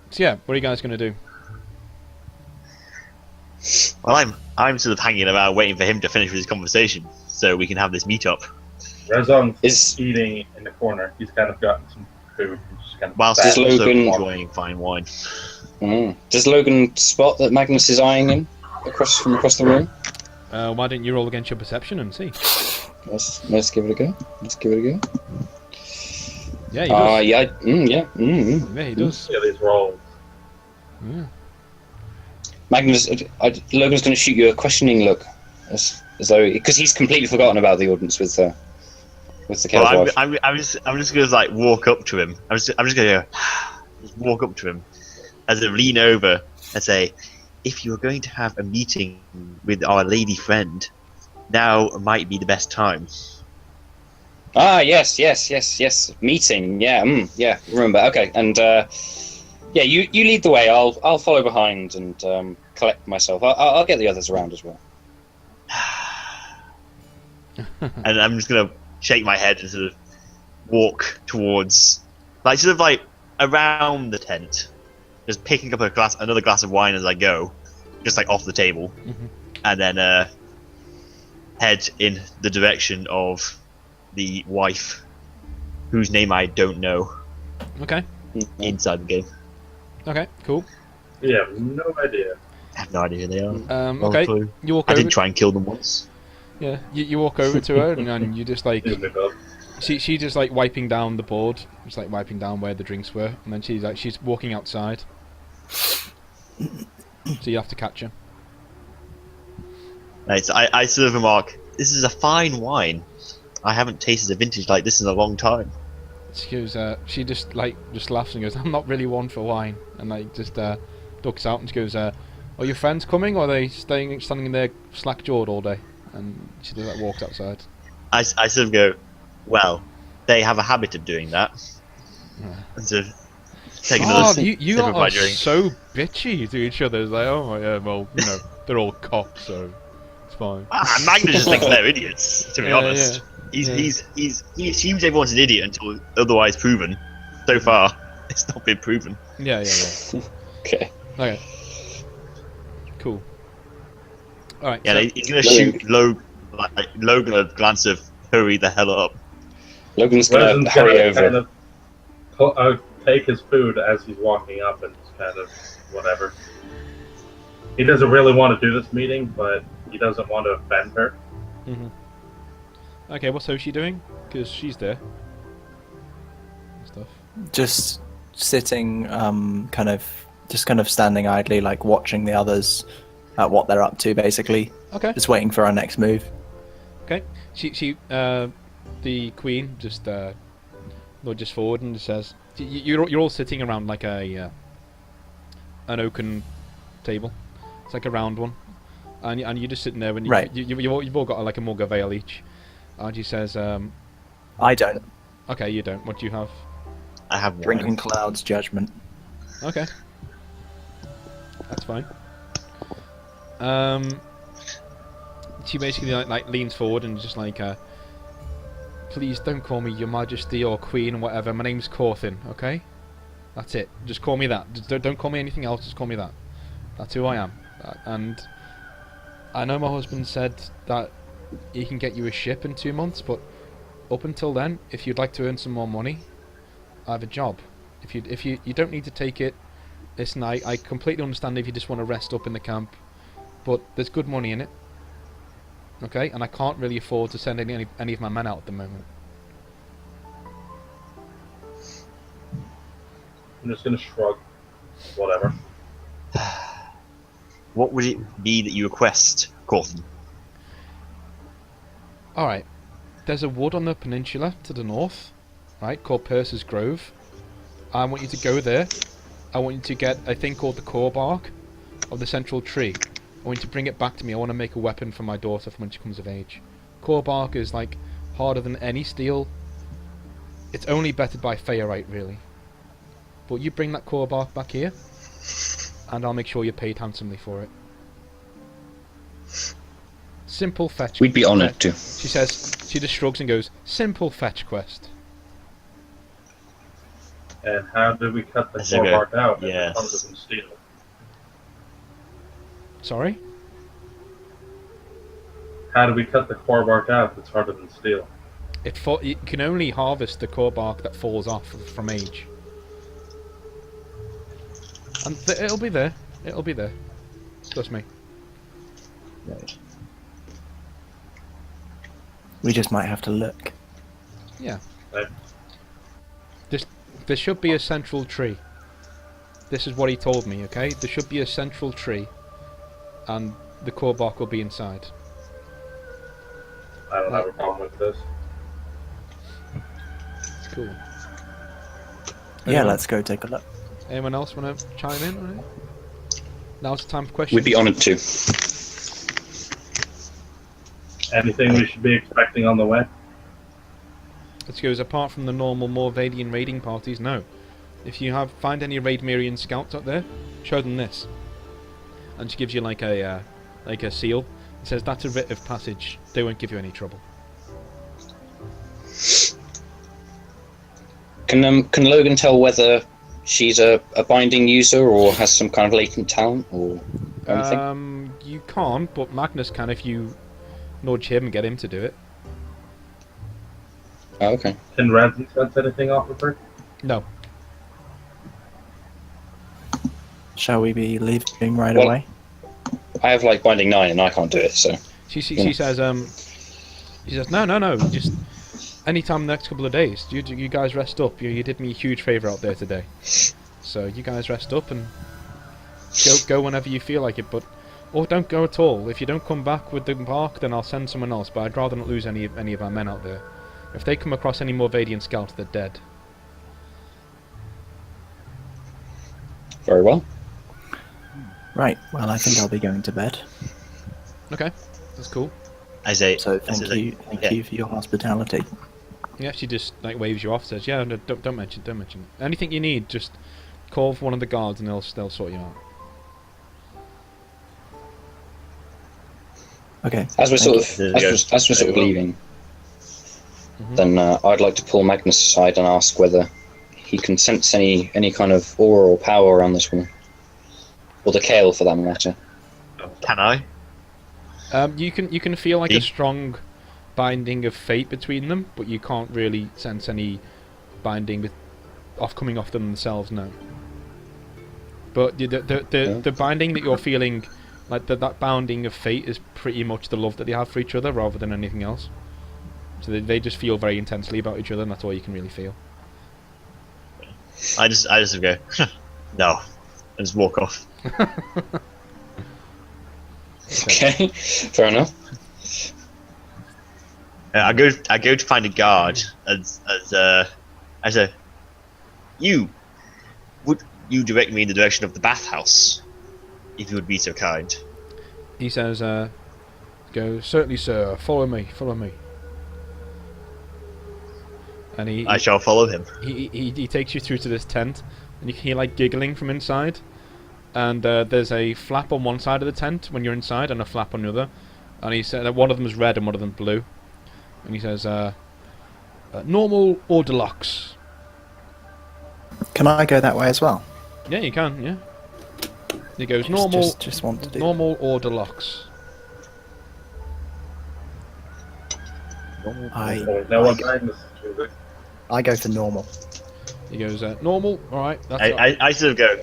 So yeah, what are you guys gonna do? Well, I'm sort of hanging around waiting for him to finish with his conversation so we can have this meet-up. Rezon's eating in the corner. He's kind of gotten some food. Just kind of Whilst Does also Logan- enjoying fine wine. Does Logan spot that Magnus is eyeing him across the room? Why don't you roll against your perception and see? Let's give it a go. Yeah, he does. Yeah. Yeah, he does. Yeah, these rolls. Yeah. Magnus, Logan's going to shoot you a questioning look, as though because he's completely forgotten about the audience with the Kael's wife. I'm just gonna like walk up to him. I'm just gonna go, just walk up to him, as I lean over and say, "If you are going to have a meeting with our lady friend, now might be the best time." Ah, yes. Meeting, yeah. Remember, okay, and yeah, you lead the way. I'll follow behind and collect myself. I'll get the others around as well. And I'm just gonna shake my head and sort of walk towards, like, sort of like around the tent, just picking up another glass of wine as I go, just like off the table, and then head in the direction of the wife, whose name I don't know. Okay. Inside the game. Okay. Cool. We have no idea. I have no idea who they are. Not a Okay, clue. you walk I over. did try and kill them once. Yeah, you walk over to her and you just like Excuse me, Bill. she just like wiping down the board, just like wiping down where the drinks were, and then she's walking outside. So you have to catch her. Right, so I sort of remark, this is a fine wine. I haven't tasted a vintage like this in a long time. She goes, she just laughs and goes, "I'm not really one for wine," and like just ducks out and she goes, "Are your friends coming, or are they standing there slack-jawed all day?" And she just like walks outside. I sort of go, well, they have a habit of doing that. Yeah. And sort of take another God, you sip of my are drink. so bitchy to each other. It's like, oh yeah, well, you know, they're all cops, so it's fine. Magnus just thinks they're idiots, to be Yeah, honest. yeah. He assumes everyone's an idiot until otherwise proven. So far, it's not been proven. Yeah. Okay. Okay. Cool. All right. Yeah, so, he's gonna shoot Logan a glance of hurry the hell up. Logan's Resin's gonna hurry gonna over. kind of take his food as he's walking up and just kind of whatever. He doesn't really want to do this meeting, but he doesn't want to offend her. mhm. Okay, what's Hoshi doing? Because she's there. And stuff. Just sitting, kind of standing idly, like watching the others at what they're up to, basically. Okay. Just waiting for our next move. Okay. The queen just nudges forward and says, "You're all sitting around like an oaken table. It's like a round one, and you're just sitting there and Right. you've all got like a mug of ale each." And she says, I don't. "Okay, you don't. What do you have?" I have one. Drinking Cloud's judgment. Okay. That's fine. She basically like leans forward and just like, "Please don't call me Your Majesty or Queen or whatever. My name's Corthin, okay? That's it. Just call me that. Just don't call me anything else. Just call me that. That's who I am. And I know my husband said that he can get you a ship in 2 months, but up until then, if you'd like to earn some more money, I have a job. If you don't need to take it. Listen, I completely understand if you just want to rest up in the camp, but there's good money in it. Okay, and I can't really afford to send any of my men out at the moment." I'm just gonna shrug. Whatever. What would it be that you request, Corthin? Alright, there's a wood on the peninsula to the north, right, called Purser's Grove. I want you to go there. I want you to get a thing called the core bark of the central tree. I want you to bring it back to me. I want to make a weapon for my daughter for when she comes of age. Core bark is like harder than any steel. It's only bettered by Feyerite, really. But you bring that core bark back here, and I'll make sure you're paid handsomely for it. Simple fetch. We'd be honoured to. She says. She just shrugs and goes, "Simple fetch quest." And how do we cut the That's core okay. bark out? Yes. If it comes from steel. Sorry? How do we cut the core bark out if it's harder than steel? You can only harvest the core bark that falls off from age. And it'll be there. It'll be there. Trust me. We just might have to look. Yeah. Right. There should be a central tree. This is what he told me, okay? There should be a central tree, and the core bark will be inside. I don't have a problem with this. It's cool. Yeah, Anyone- let's go take a look. Anyone else want to chime in on it? Now's the time for questions. We'd be honoured to. Anything we should be expecting on the way? It goes apart from the normal Morvadian raiding parties, no. If you find any Raidmerian scouts out there, show them this. And she gives you like a seal. It says that's a writ of passage. They won't give you any trouble. Can Logan tell whether she's a binding user or has some kind of latent talent or anything? You can't, but Magnus can if you nudge him and get him to do it. Oh, okay. Can Resin sense anything off of her? No. Shall we be leaving right Well- away? I have like binding 9, and I can't do it. So She says no, just anytime the next couple of days. You guys rest up. You did me a huge favour out there today. So you guys rest up and go whenever you feel like it. Or don't go at all. If you don't come back with the bark, then I'll send someone else. But I'd rather not lose any of our men out there. If they come across any more Vadian scouts, they're dead. very well. Right. Well, I think I'll be going to bed. Okay, that's cool. So thank you for your hospitality. Yeah, she just like waves you off. Says, "Yeah, no, don't mention it. Anything you need, just call for one of the guards, and they'll sort you out." Okay. As we're thank sort of leaving, then I'd like to pull Magnus aside and ask whether he can sense any kind of aura or power around this woman, or the Kale for that matter. Can I? You can feel like a strong binding of fate between them, but you can't really sense any binding coming off them themselves. No. But the binding that you're feeling, like that bounding of fate, is pretty much the love that they have for each other, rather than anything else. So they just feel very intensely about each other, and that's all you can really feel. I just go, no, and just walk off. Okay, fair enough. I go to find a guard as would you direct me in the direction of the bathhouse, if you would be so kind. He says, "Go, certainly, sir. Follow me. And I shall follow him. He takes you through to this tent, and you can hear like giggling from inside. And there's a flap on one side of the tent when you're inside, and a flap on the other. And he said that one of them is red and one of them blue. And he says, "Normal or deluxe?" Can I go that way as well? Yeah, you can. Yeah. He goes normal. Just want to do normal or deluxe. I go for normal. He goes normal. All right. That's I sort of go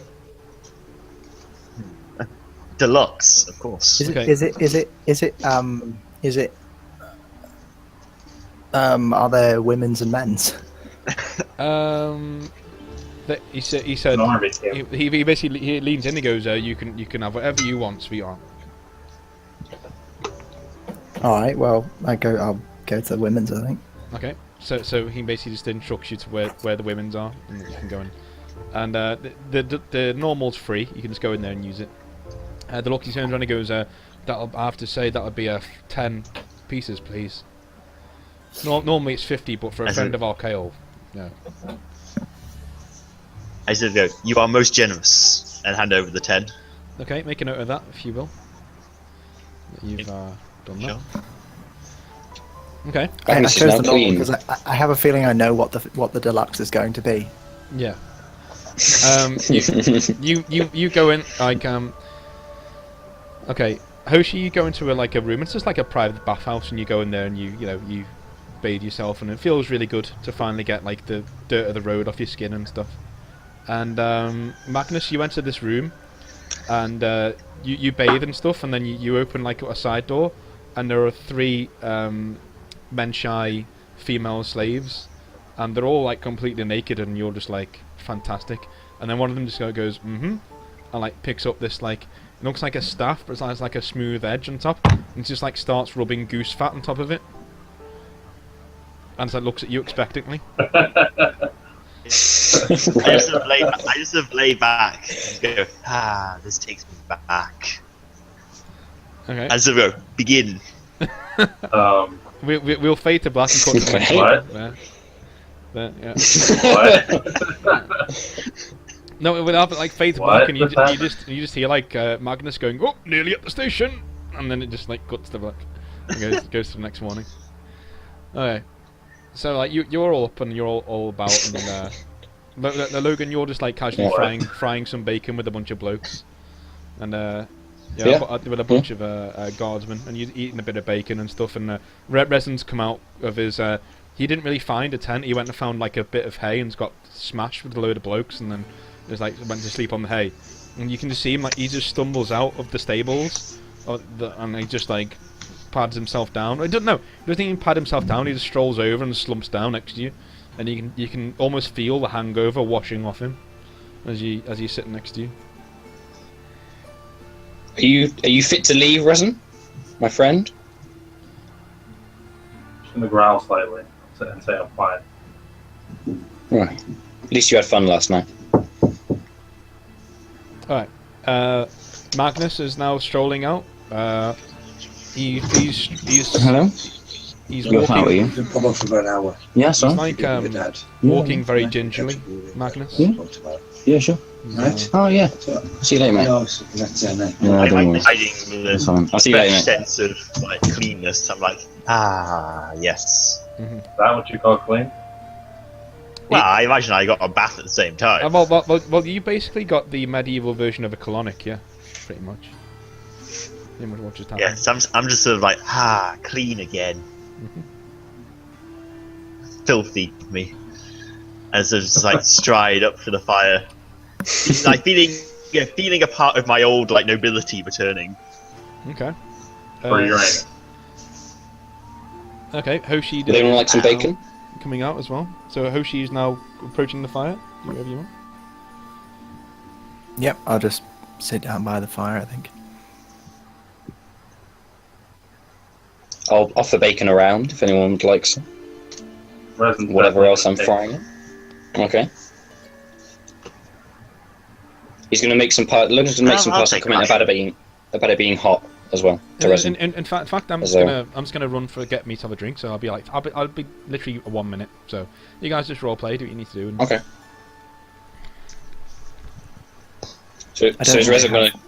deluxe, of course. Are there women's and men's? He said he basically leans in and goes, you can have whatever you want, sweetheart. All right. Well, I'll go to the women's, I think. Okay. So he basically just instructs you to where the women's are, and you can go in. And the normal's free. You can just go in there and use it. The look he turns around and goes, I have to say that'll be 10 pieces, please. Normally it's 50, but for a friend of our Kale, no. I sort of go, you are most generous, and hand over the 10. Okay, make a note of that, if you will. You've done that. Okay. I chose the normal because I have a feeling I know what the deluxe is going to be. Yeah. You go in like Okay, Hoshi, you go into a room. It's just like a private bathhouse, and you go in there and you bathe yourself, and it feels really good to finally get like the dirt of the road off your skin and stuff. And Magnus, you enter this room, and you bathe and stuff, and then you open like a side door, and there are 3 Menshai female slaves, and they're all like completely naked, and you're just like fantastic. And then one of them just goes and like picks up this like, it looks like a staff, but it has like a smooth edge on top, and just like starts rubbing goose fat on top of it, and so it looks at you expectantly. I just sort of lay back and go, this takes me back. Okay. And so go, begin. We'll fade to black and cut to the next one. Yeah. What? No, it would have like fade to black, and you just hear like Magnus going, "Oh, nearly at the station," and then it just like cuts to black. And goes to the next morning. Okay. So like you're all up and you're all about, and Logan, you're just like casually frying some bacon with a bunch of blokes, and with a bunch of guardsmen, and you're eating a bit of bacon and stuff. And Resin's come out of his. He didn't really find a tent. He went and found like a bit of hay and got smashed with a load of blokes, and then just like went to sleep on the hay. And you can just see him like he just stumbles out of the stables and he just like pads himself down. I don't know. He doesn't even pad himself down. He just strolls over and slumps down next to you, and you can almost feel the hangover washing off him as he's sitting next to you. Are you fit to leave, Resin, my friend? Just gonna growl slightly and say I'm fine. Right. At least you had fun last night. All right. Magnus is now strolling out. He's Hello. He's How are walking. you? Been probably for about an hour. Yeah, He's sorry. like Your dad. walking very gingerly. Magnus. Yeah. Talked about it. Yeah, sure. Right? Oh yeah. So, See you later, mate. no, that's no. Yeah, I don't like worry. hiding It's the fine. I'll see you later, fresh mate. sense of like cleanness. I'm like, yes. Is that what you call clean? Well, I imagine I got a bath at the same time. Well, you basically got the medieval version of a colonic, yeah, pretty much. Pretty much what just happened. Yes, I'm just sort of like, clean again. Filthy of me. And so just like stride up to the fire. It's like feeling a part of my old like nobility returning. Okay. Or Uranus? Okay, Hoshi Would anyone like some is now bacon? coming out as well. So Hoshi is now approaching the fire. Do whatever you want. Yep, I'll just sit down by the fire, I think. I'll offer bacon around if anyone would like some. Resin's Whatever definitely else I'm bacon. frying. Okay. He's going to make some Logan's going to make some I'll pasta take comment that. about it being hot as well. To Resin. In fact, I'm As just well. gonna run for get me to have a drink. So I'll be literally 1 minute. So you guys just role play, do what you need to do. And Okay. So I don't is think Resin they going to?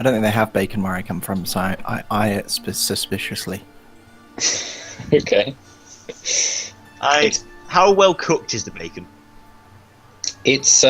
I don't think they have bacon where I come from, so I eye it suspiciously. Okay. How well cooked is the bacon? It's